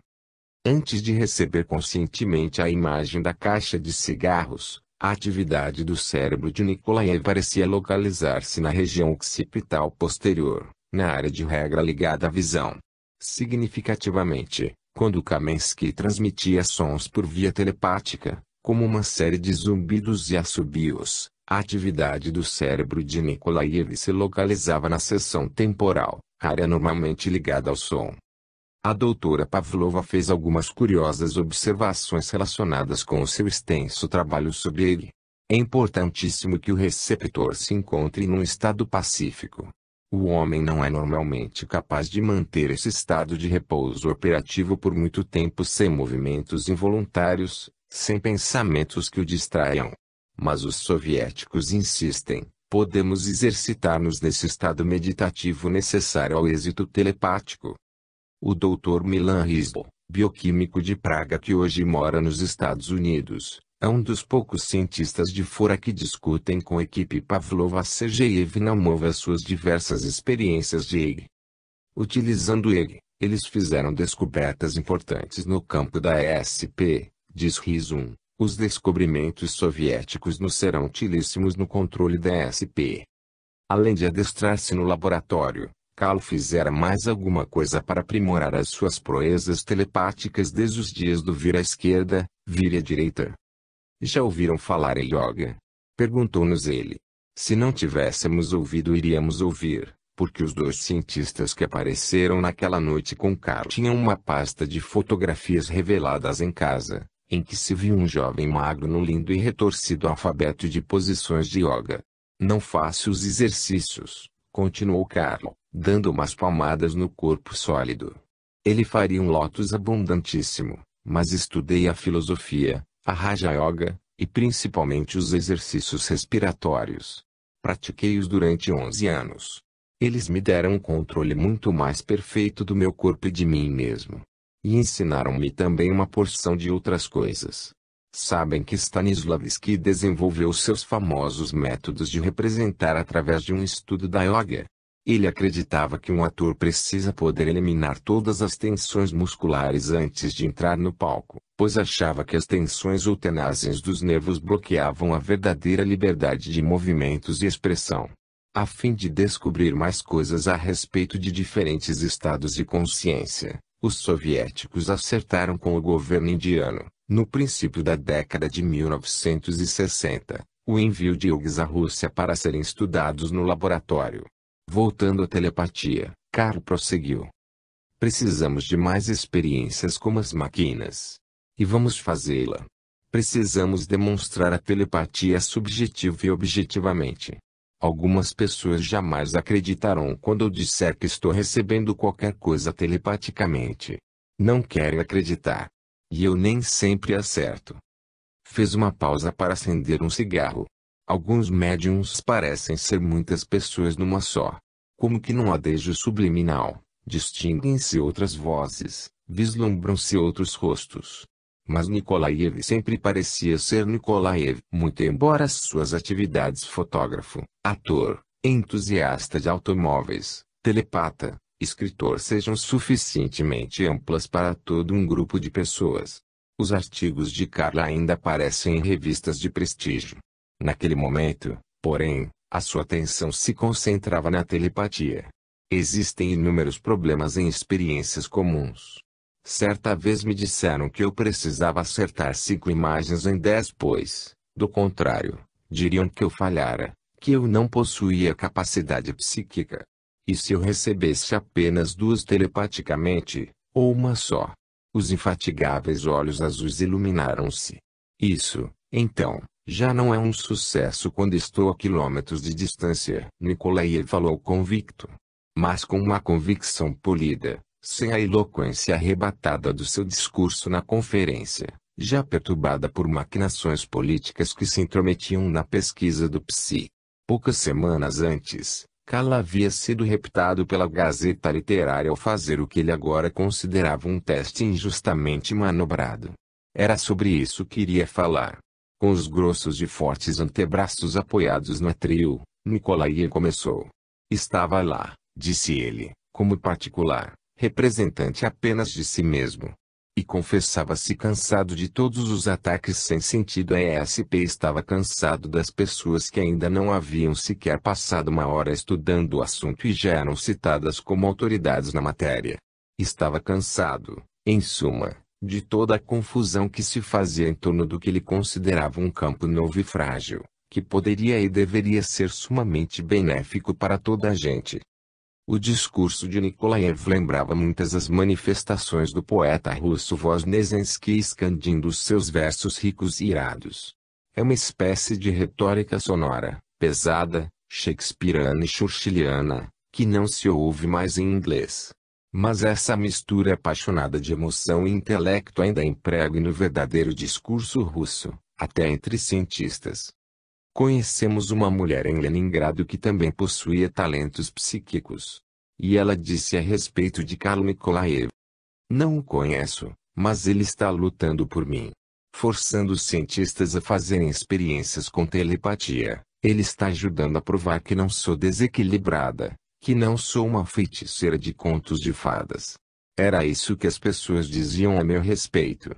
Antes de receber conscientemente a imagem da caixa de cigarros, a atividade do cérebro de Nikolaev parecia localizar-se na região occipital posterior, na área de regra ligada à visão. Significativamente, quando Kamensky transmitia sons por via telepática, como uma série de zumbidos e assobios, a atividade do cérebro de Nikolaev se localizava na seção temporal, área normalmente ligada ao som. A doutora Pavlova fez algumas curiosas observações relacionadas com o seu extenso trabalho sobre ele. É importantíssimo que o receptor se encontre num estado pacífico. O homem não é normalmente capaz de manter esse estado de repouso operativo por muito tempo sem movimentos involuntários, sem pensamentos que o distraiam. Mas os soviéticos insistem, podemos exercitar-nos nesse estado meditativo necessário ao êxito telepático. O Dr. Milan Rizbo, bioquímico de Praga que hoje mora nos Estados Unidos, é um dos poucos cientistas de fora que discutem com a equipe Pavlova Sergeyev Naumova suas diversas experiências de EEG. Utilizando EEG, eles fizeram descobertas importantes no campo da ESP, diz Rizum. Os descobrimentos soviéticos nos serão utilíssimos no controle da ESP. Além de adestrar-se no laboratório, Carlo fizera mais alguma coisa para aprimorar as suas proezas telepáticas desde os dias do vir à esquerda, vir à direita. Já ouviram falar em yoga? Perguntou-nos ele. Se não tivéssemos ouvido iríamos ouvir, porque os 2 cientistas que apareceram naquela noite com Carlo tinham uma pasta de fotografias reveladas em casa, em que se viu um jovem magro no lindo e retorcido alfabeto de posições de yoga. Não faço os exercícios, continuou Carlo, dando umas palmadas no corpo sólido. Ele faria um lótus abundantíssimo, mas estudei a filosofia, a Raja Yoga, e principalmente os exercícios respiratórios. Pratiquei-os durante 11 anos. Eles me deram um controle muito mais perfeito do meu corpo e de mim mesmo. E ensinaram-me também uma porção de outras coisas. Sabem que Stanislavski desenvolveu seus famosos métodos de representar através de um estudo da yoga. Ele acreditava que um ator precisa poder eliminar todas as tensões musculares antes de entrar no palco, pois achava que as tensões ou tenagens dos nervos bloqueavam a verdadeira liberdade de movimentos e expressão. A fim de descobrir mais coisas a respeito de diferentes estados de consciência, os soviéticos acertaram com o governo indiano, no princípio da década de 1960, o envio de yogis à Rússia para serem estudados no laboratório. Voltando à telepatia, Carl prosseguiu. Precisamos de mais experiências como as máquinas. E vamos fazê-la. Precisamos demonstrar a telepatia subjetiva e objetivamente. Algumas pessoas jamais acreditarão quando eu disser que estou recebendo qualquer coisa telepaticamente. Não querem acreditar. E eu nem sempre acerto. Fez uma pausa para acender um cigarro. Alguns médiums parecem ser muitas pessoas numa só. Como que num adejo subliminal, distinguem-se outras vozes, vislumbram-se outros rostos. Mas Nikolaev sempre parecia ser Nikolaev, muito embora suas atividades fotógrafo, ator, entusiasta de automóveis, telepata, escritor sejam suficientemente amplas para todo um grupo de pessoas. Os artigos de Carla ainda aparecem em revistas de prestígio. Naquele momento, porém, a sua atenção se concentrava na telepatia. Existem inúmeros problemas em experiências comuns. Certa vez me disseram que eu precisava acertar 5 imagens em 10, pois, do contrário, diriam que eu falhara, que eu não possuía capacidade psíquica. E se eu recebesse apenas 2 telepaticamente, ou uma só? Os infatigáveis olhos azuis iluminaram-se. Isso, então, já não é um sucesso quando estou a quilômetros de distância. Nikolaev falou convicto. Mas com uma convicção polida, sem a eloquência arrebatada do seu discurso na conferência, já perturbada por maquinações políticas que se intrometiam na pesquisa do psi. Poucas semanas antes, Carl havia sido reputado pela Gazeta Literária ao fazer o que ele agora considerava um teste injustamente manobrado. Era sobre isso que iria falar. Com os grossos e fortes antebraços apoiados no atril, Nikolaev começou. Estava lá, disse ele, como particular, representante apenas de si mesmo. E confessava-se cansado de todos os ataques sem sentido. A ESP estava cansado das pessoas que ainda não haviam sequer passado uma hora estudando o assunto e já eram citadas como autoridades na matéria. Estava cansado, em suma, de toda a confusão que se fazia em torno do que ele considerava um campo novo e frágil, que poderia e deveria ser sumamente benéfico para toda a gente. O discurso de Nikolaev lembrava muitas as manifestações do poeta russo Voznesensky escandindo seus versos ricos e irados. É uma espécie de retórica sonora, pesada, shakespeariana e churchilliana, que não se ouve mais em inglês. Mas essa mistura apaixonada de emoção e intelecto ainda emprega no verdadeiro discurso russo, até entre cientistas. Conhecemos uma mulher em Leningrado que também possuía talentos psíquicos. E ela disse a respeito de Carl Nikolaev. Não o conheço, mas ele está lutando por mim. Forçando os cientistas a fazerem experiências com telepatia, ele está ajudando a provar que não sou desequilibrada, que não sou uma feiticeira de contos de fadas. Era isso que as pessoas diziam a meu respeito.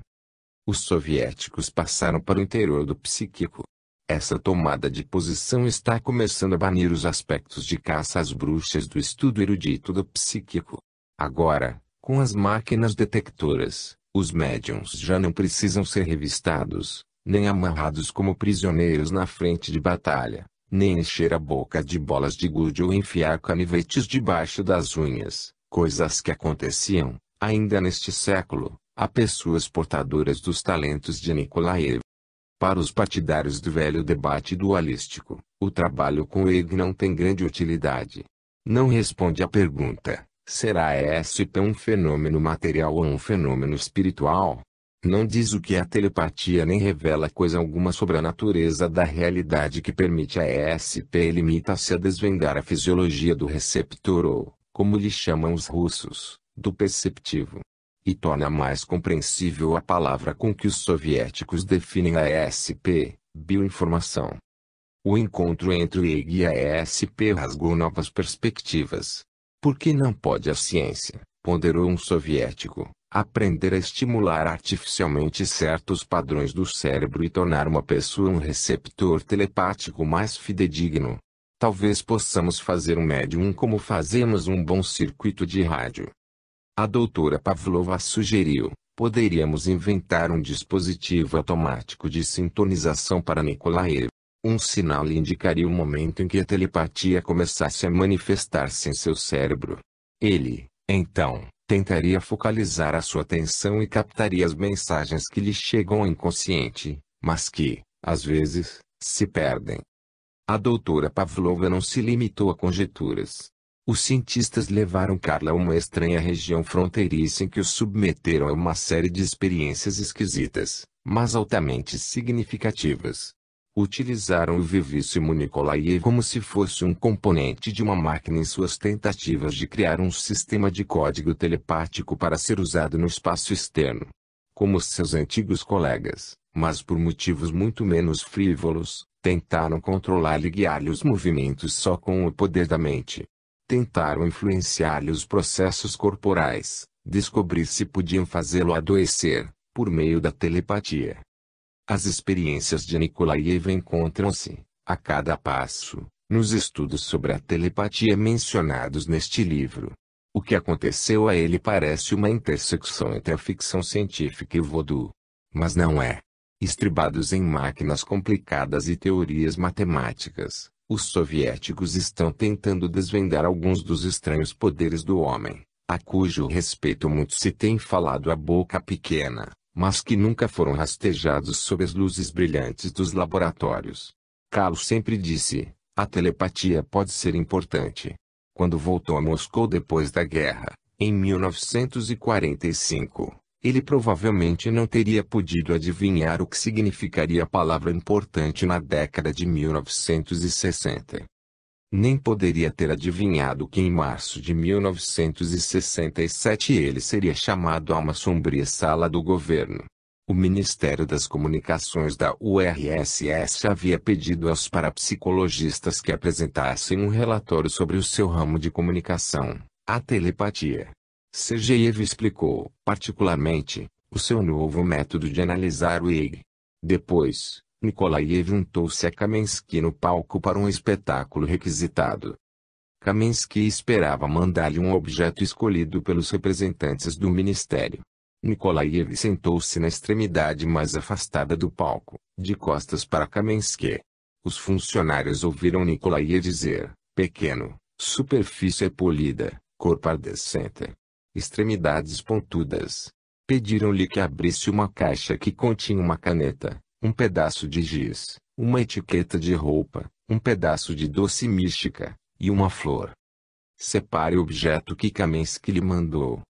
Os soviéticos passaram para o interior do psíquico. Essa tomada de posição está começando a banir os aspectos de caça às bruxas do estudo erudito do psíquico. Agora, com as máquinas detectoras, os médiums já não precisam ser revistados, nem amarrados como prisioneiros na frente de batalha, nem encher a boca de bolas de gude ou enfiar canivetes debaixo das unhas, coisas que aconteciam, ainda neste século, a pessoas portadoras dos talentos de Nikolaev. Para os partidários do velho debate dualístico, o trabalho com EG não tem grande utilidade. Não responde à pergunta, será a ESP um fenômeno material ou um fenômeno espiritual? Não diz o que é a telepatia nem revela coisa alguma sobre a natureza da realidade que permite a ESP. Limita-se a desvendar a fisiologia do receptor ou, como lhe chamam os russos, do perceptivo. E torna mais compreensível a palavra com que os soviéticos definem a ESP, bioinformação. O encontro entre o EG e a ESP rasgou novas perspectivas. Por que não pode a ciência, ponderou um soviético, aprender a estimular artificialmente certos padrões do cérebro e tornar uma pessoa um receptor telepático mais fidedigno? Talvez possamos fazer um médium como fazemos um bom circuito de rádio. A doutora Pavlova sugeriu, poderíamos inventar um dispositivo automático de sintonização para Nikolaev. Um sinal lhe indicaria o momento em que a telepatia começasse a manifestar-se em seu cérebro. Ele, então, tentaria focalizar a sua atenção e captaria as mensagens que lhe chegam ao inconsciente, mas que, às vezes, se perdem. A doutora Pavlova não se limitou a conjecturas. Os cientistas levaram Carla a uma estranha região fronteiriça em que o submeteram a uma série de experiências esquisitas, mas altamente significativas. Utilizaram o vivíssimo Nikolaev como se fosse um componente de uma máquina em suas tentativas de criar um sistema de código telepático para ser usado no espaço externo. Como seus antigos colegas, mas por motivos muito menos frívolos, tentaram controlar e guiar-lhe os movimentos só com o poder da mente. Tentaram influenciar-lhe os processos corporais, descobrir se podiam fazê-lo adoecer, por meio da telepatia. As experiências de Nikolaev encontram-se, a cada passo, nos estudos sobre a telepatia mencionados neste livro. O que aconteceu a ele parece uma intersecção entre a ficção científica e o voodoo. Mas não é. Estribados em máquinas complicadas e teorias matemáticas, os soviéticos estão tentando desvendar alguns dos estranhos poderes do homem, a cujo respeito muito se tem falado a boca pequena, mas que nunca foram rastejados sob as luzes brilhantes dos laboratórios. Carl sempre disse, a telepatia pode ser importante. Quando voltou a Moscou depois da guerra, em 1945, ele provavelmente não teria podido adivinhar o que significaria a palavra importante na década de 1960. Nem poderia ter adivinhado que em março de 1967 ele seria chamado a uma sombria sala do governo. O Ministério das Comunicações da URSS havia pedido aos parapsicologistas que apresentassem um relatório sobre o seu ramo de comunicação, a telepatia. Sergeyev explicou, particularmente, o seu novo método de analisar o EG. Depois, Nikolaev juntou-se a Kamensky no palco para um espetáculo requisitado. Kamensky esperava mandar-lhe um objeto escolhido pelos representantes do ministério. Nikolaev sentou-se na extremidade mais afastada do palco, de costas para Kamensky. Os funcionários ouviram Nikolaev dizer, pequeno, superfície polida, corpo ardecente, extremidades pontudas. Pediram-lhe que abrisse uma caixa que continha uma caneta, um pedaço de giz, uma etiqueta de roupa, um pedaço de doce mística, e uma flor. Separe o objeto que Kamensky lhe mandou.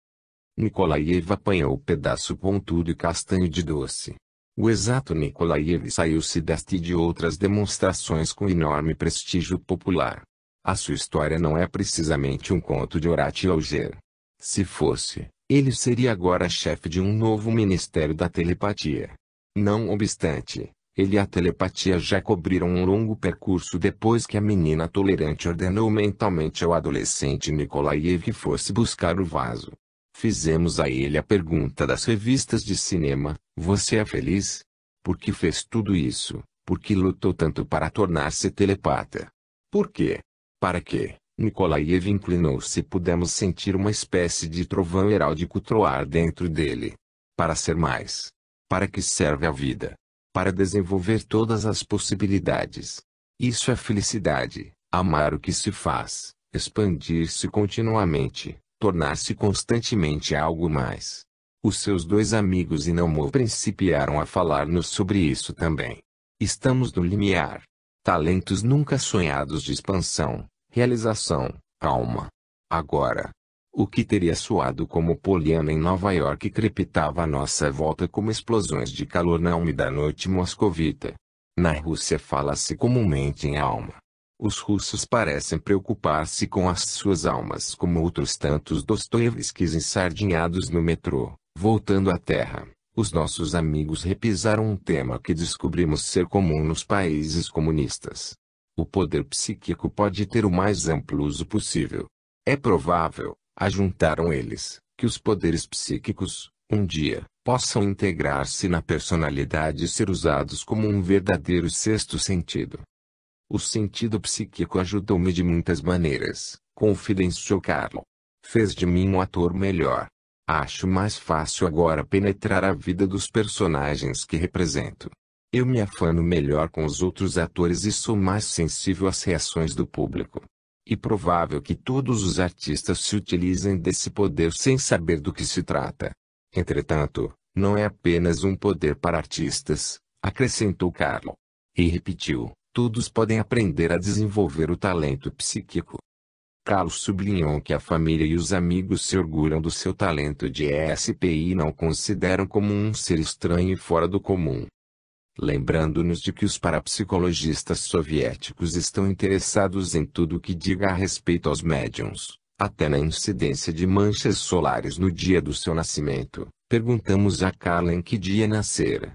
Nikolaev apanhou o pedaço pontudo e castanho de doce. O exato Nikolaev saiu-se desta e de outras demonstrações com enorme prestígio popular. A sua história não é precisamente um conto de Horatio Alger. Se fosse, ele seria agora chefe de um novo ministério da telepatia. Não obstante, ele e a telepatia já cobriram um longo percurso depois que a menina tolerante ordenou mentalmente ao adolescente Nikolaev que fosse buscar o vaso. Fizemos a ele a pergunta das revistas de cinema, você é feliz? Por que fez tudo isso? Por que lutou tanto para tornar-se telepata? Por quê? Para quê? Nikolaev inclinou-se e pudemos sentir uma espécie de trovão heráldico troar dentro dele. Para ser mais. Para que serve a vida? Para desenvolver todas as possibilidades. Isso é felicidade, amar o que se faz, expandir-se continuamente, tornar-se constantemente algo mais. Os seus dois amigos Inamor principiaram a falar-nos sobre isso também. Estamos no limiar. Talentos nunca sonhados de expansão, realização, alma. Agora. O que teria soado como Poliana em Nova York crepitava à nossa volta como explosões de calor na úmida noite moscovita. Na Rússia fala-se comumente em alma. Os russos parecem preocupar-se com as suas almas como outros tantos Dostoiévskis ensardinhados no metrô, voltando à terra. Os nossos amigos repisaram um tema que descobrimos ser comum nos países comunistas. O poder psíquico pode ter o mais amplo uso possível. É provável, ajuntaram eles, que os poderes psíquicos, um dia, possam integrar-se na personalidade e ser usados como um verdadeiro sexto sentido. O sentido psíquico ajudou-me de muitas maneiras, confidenciou Carlo. Fez de mim um ator melhor. Acho mais fácil agora penetrar a vida dos personagens que represento. Eu me afano melhor com os outros atores e sou mais sensível às reações do público. E provável que todos os artistas se utilizem desse poder sem saber do que se trata. Entretanto, não é apenas um poder para artistas, acrescentou Carlo. E repetiu, todos podem aprender a desenvolver o talento psíquico. Carlos sublinhou que a família e os amigos se orgulham do seu talento de ESP e não consideram como um ser estranho e fora do comum. Lembrando-nos de que os parapsicologistas soviéticos estão interessados em tudo o que diga a respeito aos médiuns, até na incidência de manchas solares no dia do seu nascimento, perguntamos a Carla em que dia nascera.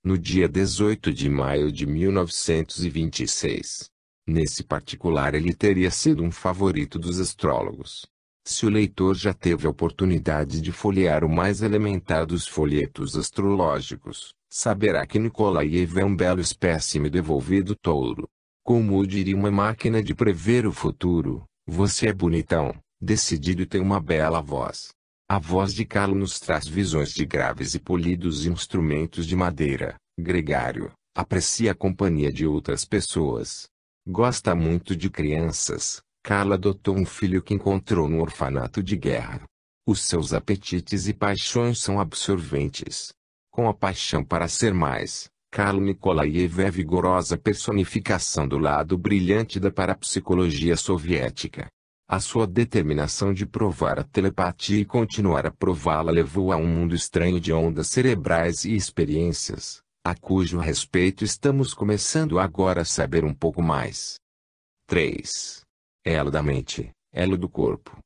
No dia 18 de maio de 1926. Nesse particular ele teria sido um favorito dos astrólogos. Se o leitor já teve a oportunidade de folhear o mais elementar dos folhetos astrológicos, saberá que Nikolaev é um belo espécime do evolvido touro. Como diria uma máquina de prever o futuro, você é bonitão, decidido e tem uma bela voz. A voz de Carlo nos traz visões de graves e polidos instrumentos de madeira. Gregário, aprecia a companhia de outras pessoas. Gosta muito de crianças. Carla adotou um filho que encontrou no orfanato de guerra. Os seus apetites e paixões são absorventes. Com a paixão para ser mais, Carlo Nikolaev é a vigorosa personificação do lado brilhante da parapsicologia soviética. A sua determinação de provar a telepatia e continuar a prová-la levou a um mundo estranho de ondas cerebrais e experiências, a cujo respeito estamos começando agora a saber um pouco mais. 3. Elo da mente, elo do corpo.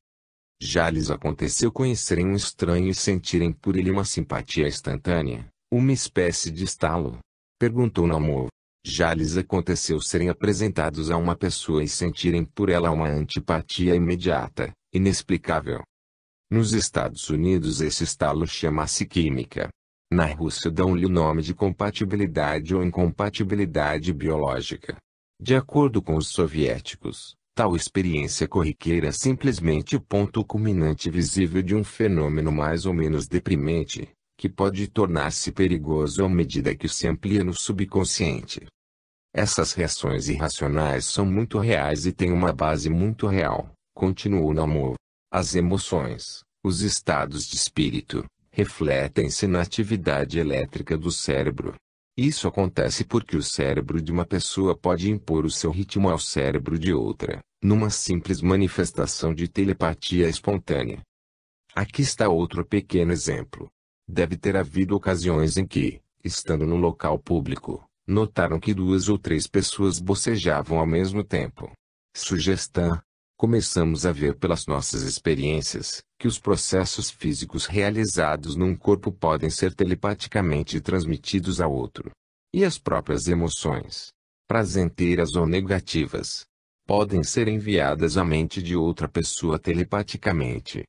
Já lhes aconteceu conhecerem um estranho e sentirem por ele uma simpatia instantânea, uma espécie de estalo? Perguntou Naumov. Já lhes aconteceu serem apresentados a uma pessoa e sentirem por ela uma antipatia imediata, inexplicável? Nos Estados Unidos esse estalo chama-se química. Na Rússia dão-lhe o nome de compatibilidade ou incompatibilidade biológica. De acordo com os soviéticos, tal experiência corriqueira é simplesmente o ponto culminante visível de um fenômeno mais ou menos deprimente, que pode tornar-se perigoso à medida que se amplia no subconsciente. Essas reações irracionais são muito reais e têm uma base muito real, continuou Naumov. As emoções, os estados de espírito, refletem-se na atividade elétrica do cérebro. Isso acontece porque o cérebro de uma pessoa pode impor o seu ritmo ao cérebro de outra, numa simples manifestação de telepatia espontânea. Aqui está outro pequeno exemplo. Deve ter havido ocasiões em que, estando no local público, notaram que 2 ou 3 pessoas bocejavam ao mesmo tempo. Sugestão. Começamos a ver pelas nossas experiências, que os processos físicos realizados num corpo podem ser telepaticamente transmitidos a outro. E as próprias emoções, prazenteiras ou negativas, podem ser enviadas à mente de outra pessoa telepaticamente.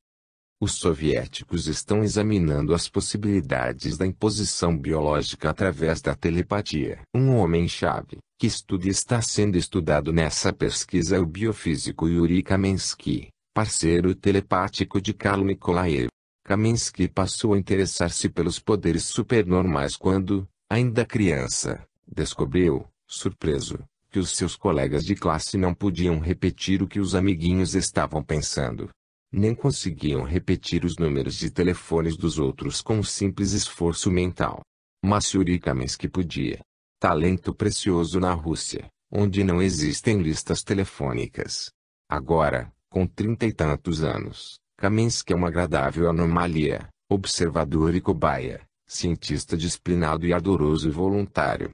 Os soviéticos estão examinando as possibilidades da imposição biológica através da telepatia. Um homem-chave, que estuda e está sendo estudado nessa pesquisa é o biofísico Yuri Kamensky, parceiro telepático de Carlo Nikolaev. Kamensky passou a interessar-se pelos poderes supernormais quando, ainda criança, descobriu, surpreso, que os seus colegas de classe não podiam repetir o que os amiguinhos estavam pensando. Nem conseguiam repetir os números de telefones dos outros com um simples esforço mental. Mas Yuri Kamensky podia. Talento precioso na Rússia, onde não existem listas telefônicas. Agora, com 30 e tantos anos, Kaminsky é uma agradável anomalia, observador e cobaia, cientista disciplinado e ardoroso e voluntário.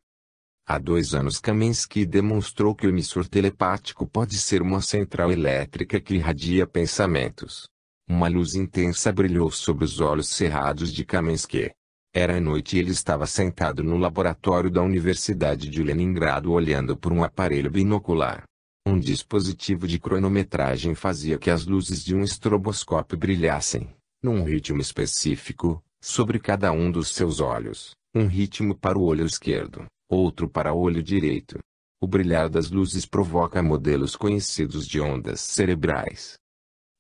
Há 2 anos Kaminsky demonstrou que o emissor telepático pode ser uma central elétrica que irradia pensamentos. Uma luz intensa brilhou sobre os olhos cerrados de Kaminsky. Era noite e ele estava sentado no laboratório da Universidade de Leningrado olhando por um aparelho binocular. Um dispositivo de cronometragem fazia que as luzes de um estroboscópio brilhassem, num ritmo específico, sobre cada um dos seus olhos, um ritmo para o olho esquerdo, outro para o olho direito. O brilhar das luzes provoca modelos conhecidos de ondas cerebrais.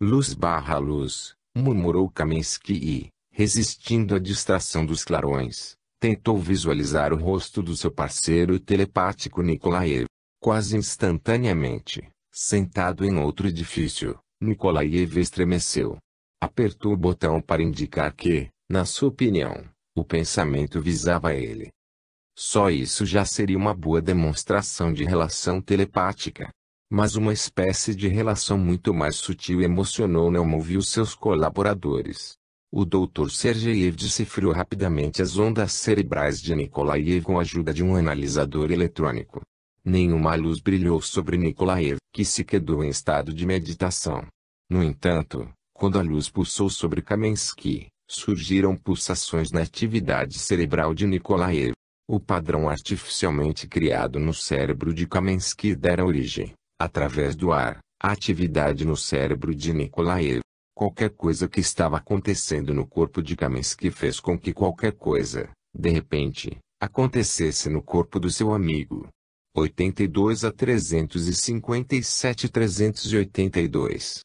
Luz/luz, murmurou Kaminsky e, resistindo à distração dos clarões, tentou visualizar o rosto do seu parceiro telepático Nikolaev. Quase instantaneamente, sentado em outro edifício, Nikolaev estremeceu. Apertou o botão para indicar que, na sua opinião, o pensamento visava ele. Só isso já seria uma boa demonstração de relação telepática. Mas uma espécie de relação muito mais sutil emocionou e os seus colaboradores. O Dr. Sergeyev decifrou rapidamente as ondas cerebrais de Nikolaev com a ajuda de um analisador eletrônico. Nenhuma luz brilhou sobre Nikolaev, que se quedou em estado de meditação. No entanto, quando a luz pulsou sobre Kaminsky, surgiram pulsações na atividade cerebral de Nikolaev. O padrão artificialmente criado no cérebro de Kaminsky dera origem, através do ar, à atividade no cérebro de Nikolaev. Qualquer coisa que estava acontecendo no corpo de Kaminsky fez com que qualquer coisa, de repente, acontecesse no corpo do seu amigo. 82 a 357 382.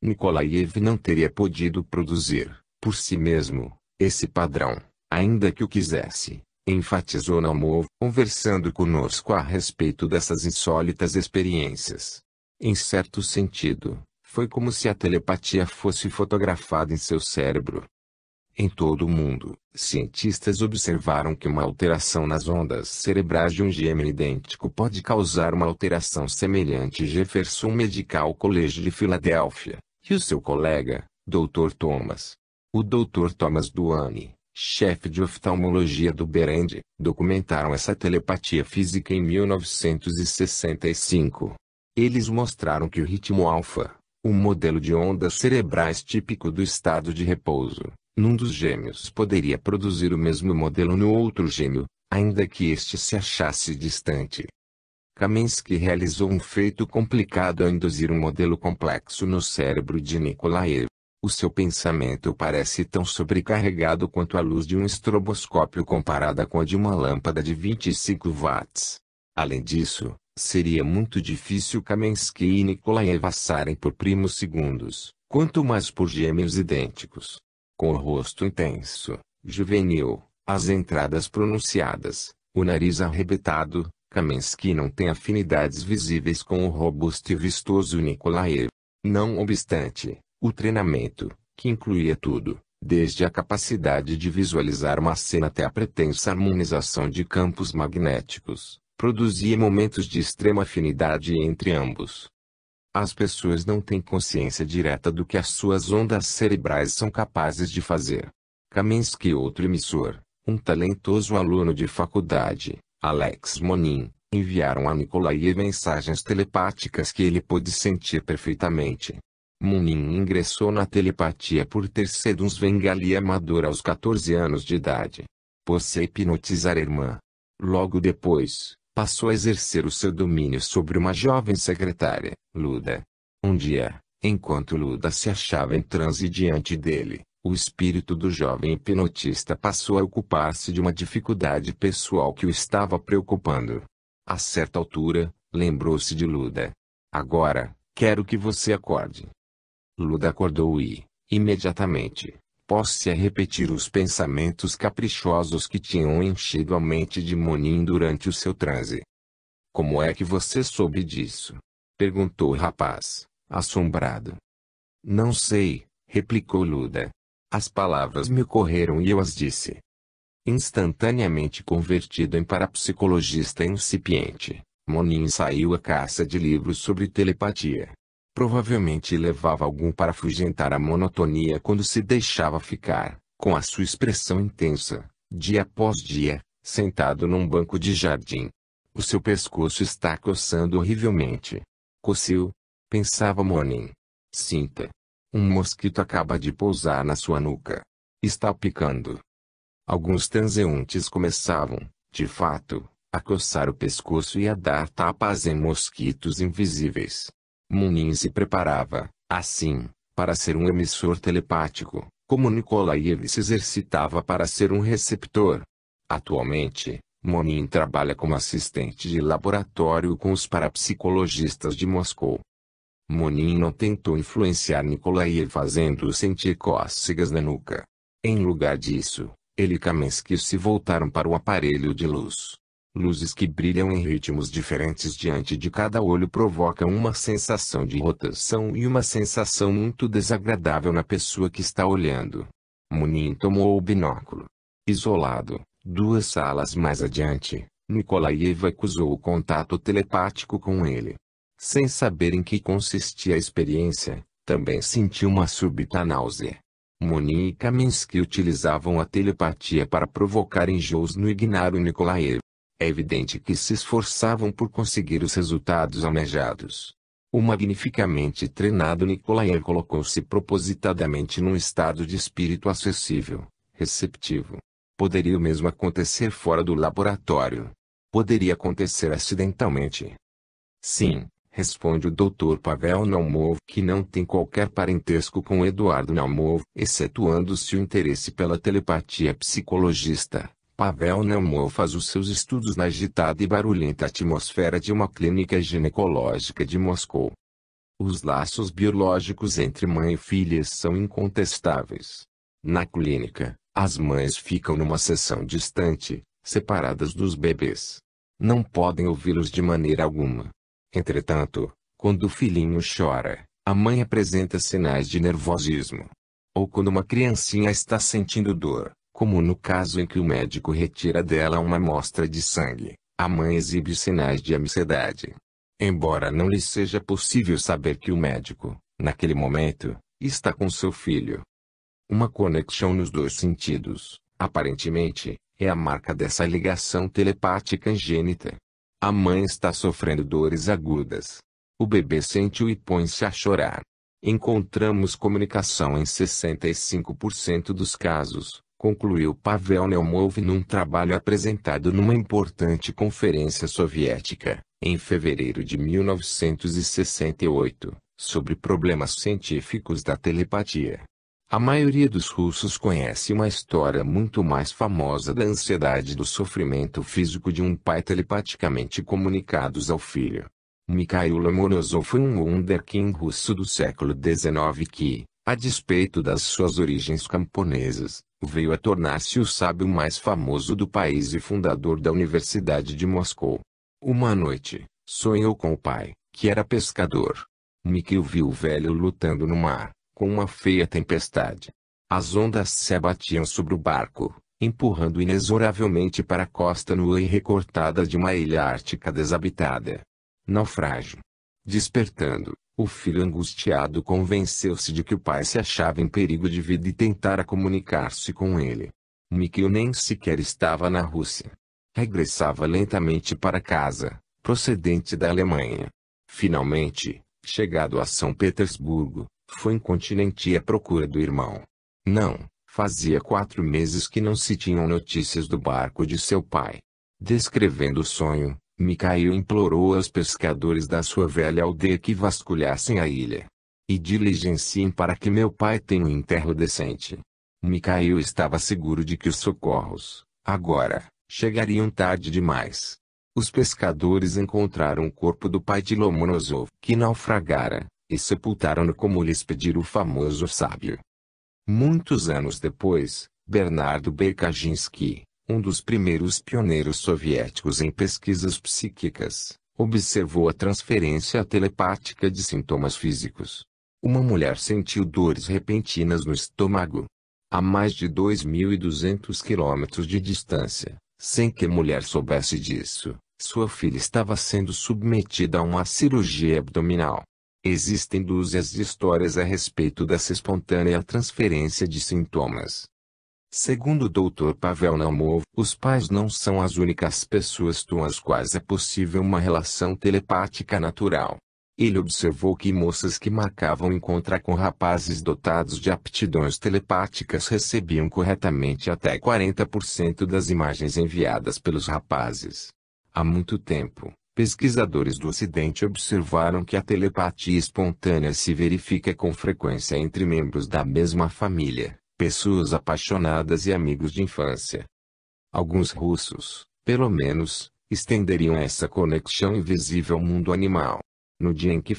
Nikolaev não teria podido produzir, por si mesmo, esse padrão, ainda que o quisesse, enfatizou Naumov, conversando conosco a respeito dessas insólitas experiências. Em certo sentido, foi como se a telepatia fosse fotografada em seu cérebro. Em todo o mundo, cientistas observaram que uma alteração nas ondas cerebrais de um gêmeo idêntico pode causar uma alteração semelhante. Jefferson Medical College de Filadélfia, e o seu colega, Dr. Thomas. O Dr. Thomas Duane, chefe de oftalmologia do Berend, documentaram essa telepatia física em 1965. Eles mostraram que o ritmo alfa, um modelo de ondas cerebrais típico do estado de repouso, num dos gêmeos poderia produzir o mesmo modelo no outro gêmeo, ainda que este se achasse distante. Kaminsky realizou um feito complicado ao induzir um modelo complexo no cérebro de Nikolaev. O seu pensamento parece tão sobrecarregado quanto a luz de um estroboscópio comparada com a de uma lâmpada de 25 watts. Além disso, seria muito difícil Kaminsky e Nikolaev passarem por primos segundos, quanto mais por gêmeos idênticos. Com o rosto intenso, juvenil, as entradas pronunciadas, o nariz arrebentado, Kaminsky não tem afinidades visíveis com o robusto e vistoso Nikolaev. Não obstante, o treinamento, que incluía tudo, desde a capacidade de visualizar uma cena até a pretensa harmonização de campos magnéticos, produzia momentos de extrema afinidade entre ambos. As pessoas não têm consciência direta do que as suas ondas cerebrais são capazes de fazer. Kaminsky e outro emissor, um talentoso aluno de faculdade, Alex Monin, enviaram a Nikolaev mensagens telepáticas que ele pôde sentir perfeitamente. Monin ingressou na telepatia por ter sido um Svengali amador aos 14 anos de idade. Pôs-se a hipnotizar a irmã. Logo depois, passou a exercer o seu domínio sobre uma jovem secretária, Luda. Um dia, enquanto Luda se achava em transe diante dele, o espírito do jovem hipnotista passou a ocupar-se de uma dificuldade pessoal que o estava preocupando. A certa altura, lembrou-se de Luda. Agora, quero que você acorde. Luda acordou e, imediatamente, pôs-se a repetir os pensamentos caprichosos que tinham enchido a mente de Monin durante o seu transe. Como é que você soube disso? Perguntou o rapaz, assombrado. Não sei, replicou Luda. As palavras me ocorreram e eu as disse. Instantaneamente convertido em parapsicologista incipiente, Monin saiu à caça de livros sobre telepatia. Provavelmente levava algum para afugentar a monotonia quando se deixava ficar, com a sua expressão intensa, dia após dia, sentado num banco de jardim. O seu pescoço está coçando horrivelmente. Coçou, pensava Monin. Sinta. Um mosquito acaba de pousar na sua nuca. Está picando. Alguns transeuntes começavam, de fato, a coçar o pescoço e a dar tapas em mosquitos invisíveis. Monin se preparava, assim, para ser um emissor telepático, como Nikolaev se exercitava para ser um receptor. Atualmente, Monin trabalha como assistente de laboratório com os parapsicologistas de Moscou. Monin não tentou influenciar Nikolaev fazendo-o sentir cócegas na nuca. Em lugar disso, ele e Kamensky se voltaram para o aparelho de luz. Luzes que brilham em ritmos diferentes diante de cada olho provocam uma sensação de rotação e uma sensação muito desagradável na pessoa que está olhando. Monin tomou o binóculo. Isolado, 2 salas mais adiante, Nikolaev acusou o contato telepático com ele. Sem saber em que consistia a experiência, também sentiu uma súbita náusea. Monin e Kamensky utilizavam a telepatia para provocar enjoos no Ignaro Nikolaev. É evidente que se esforçavam por conseguir os resultados almejados. O magnificamente treinado Nikolaev colocou-se propositadamente num estado de espírito acessível, receptivo. Poderia o mesmo acontecer fora do laboratório. Poderia acontecer acidentalmente. Sim, responde o Dr. Pavel Naumov, que não tem qualquer parentesco com Eduardo Naumov, excetuando-se o interesse pela telepatia psicologista. Pavel Naumov faz os seus estudos na agitada e barulhenta atmosfera de uma clínica ginecológica de Moscou. Os laços biológicos entre mãe e filha são incontestáveis. Na clínica, as mães ficam numa seção distante, separadas dos bebês. Não podem ouvi-los de maneira alguma. Entretanto, quando o filhinho chora, a mãe apresenta sinais de nervosismo. Ou quando uma criancinha está sentindo dor, como no caso em que o médico retira dela uma amostra de sangue, a mãe exibe sinais de ansiedade. Embora não lhe seja possível saber que o médico, naquele momento, está com seu filho. Uma conexão nos 2 sentidos, aparentemente, é a marca dessa ligação telepática ingênita. A mãe está sofrendo dores agudas. O bebê sente-o e põe-se a chorar. Encontramos comunicação em 65% dos casos, concluiu Pavel Naumov num trabalho apresentado numa importante conferência soviética, em fevereiro de 1968, sobre problemas científicos da telepatia. A maioria dos russos conhece uma história muito mais famosa da ansiedade e do sofrimento físico de um pai telepaticamente comunicados ao filho. Mikhail Lomonosov foi um wunderkind russo do século XIX que, a despeito das suas origens camponesas, veio a tornar-se o sábio mais famoso do país e fundador da Universidade de Moscou. Uma noite, sonhou com o pai, que era pescador. Mikhail viu o velho lutando no mar, com uma feia tempestade. As ondas se abatiam sobre o barco, empurrando inexoravelmente para a costa nua e recortada de uma ilha ártica desabitada. Naufrágio. Despertando, o filho angustiado convenceu-se de que o pai se achava em perigo de vida e tentara comunicar-se com ele. Mikhail nem sequer estava na Rússia. Regressava lentamente para casa, procedente da Alemanha. Finalmente, chegado a São Petersburgo, foi incontinenti à procura do irmão. Não, fazia 4 meses que não se tinham notícias do barco de seu pai. Descrevendo o sonho, Mikhail implorou aos pescadores da sua velha aldeia que vasculhassem a ilha. E diligenciem para que meu pai tenha um enterro decente. Mikhail estava seguro de que os socorros, agora, chegariam tarde demais. Os pescadores encontraram o corpo do pai de Lomonosov, que naufragara, e sepultaram-no como lhes pedira o famoso sábio. Muitos anos depois, Bernardo B. Kaczynski, um dos primeiros pioneiros soviéticos em pesquisas psíquicas, observou a transferência telepática de sintomas físicos. Uma mulher sentiu dores repentinas no estômago. A mais de 2.200 quilômetros de distância, sem que a mulher soubesse disso, sua filha estava sendo submetida a uma cirurgia abdominal. Existem dúzias de histórias a respeito dessa espontânea transferência de sintomas. Segundo o Dr. Pavel Naumov, os pais não são as únicas pessoas com as quais é possível uma relação telepática natural. Ele observou que moças que marcavam encontrar com rapazes dotados de aptidões telepáticas recebiam corretamente até 40% das imagens enviadas pelos rapazes. Há muito tempo, pesquisadores do Ocidente observaram que a telepatia espontânea se verifica com frequência entre membros da mesma família, pessoas apaixonadas e amigos de infância. Alguns russos, pelo menos, estenderiam essa conexão invisível ao mundo animal. No dia em que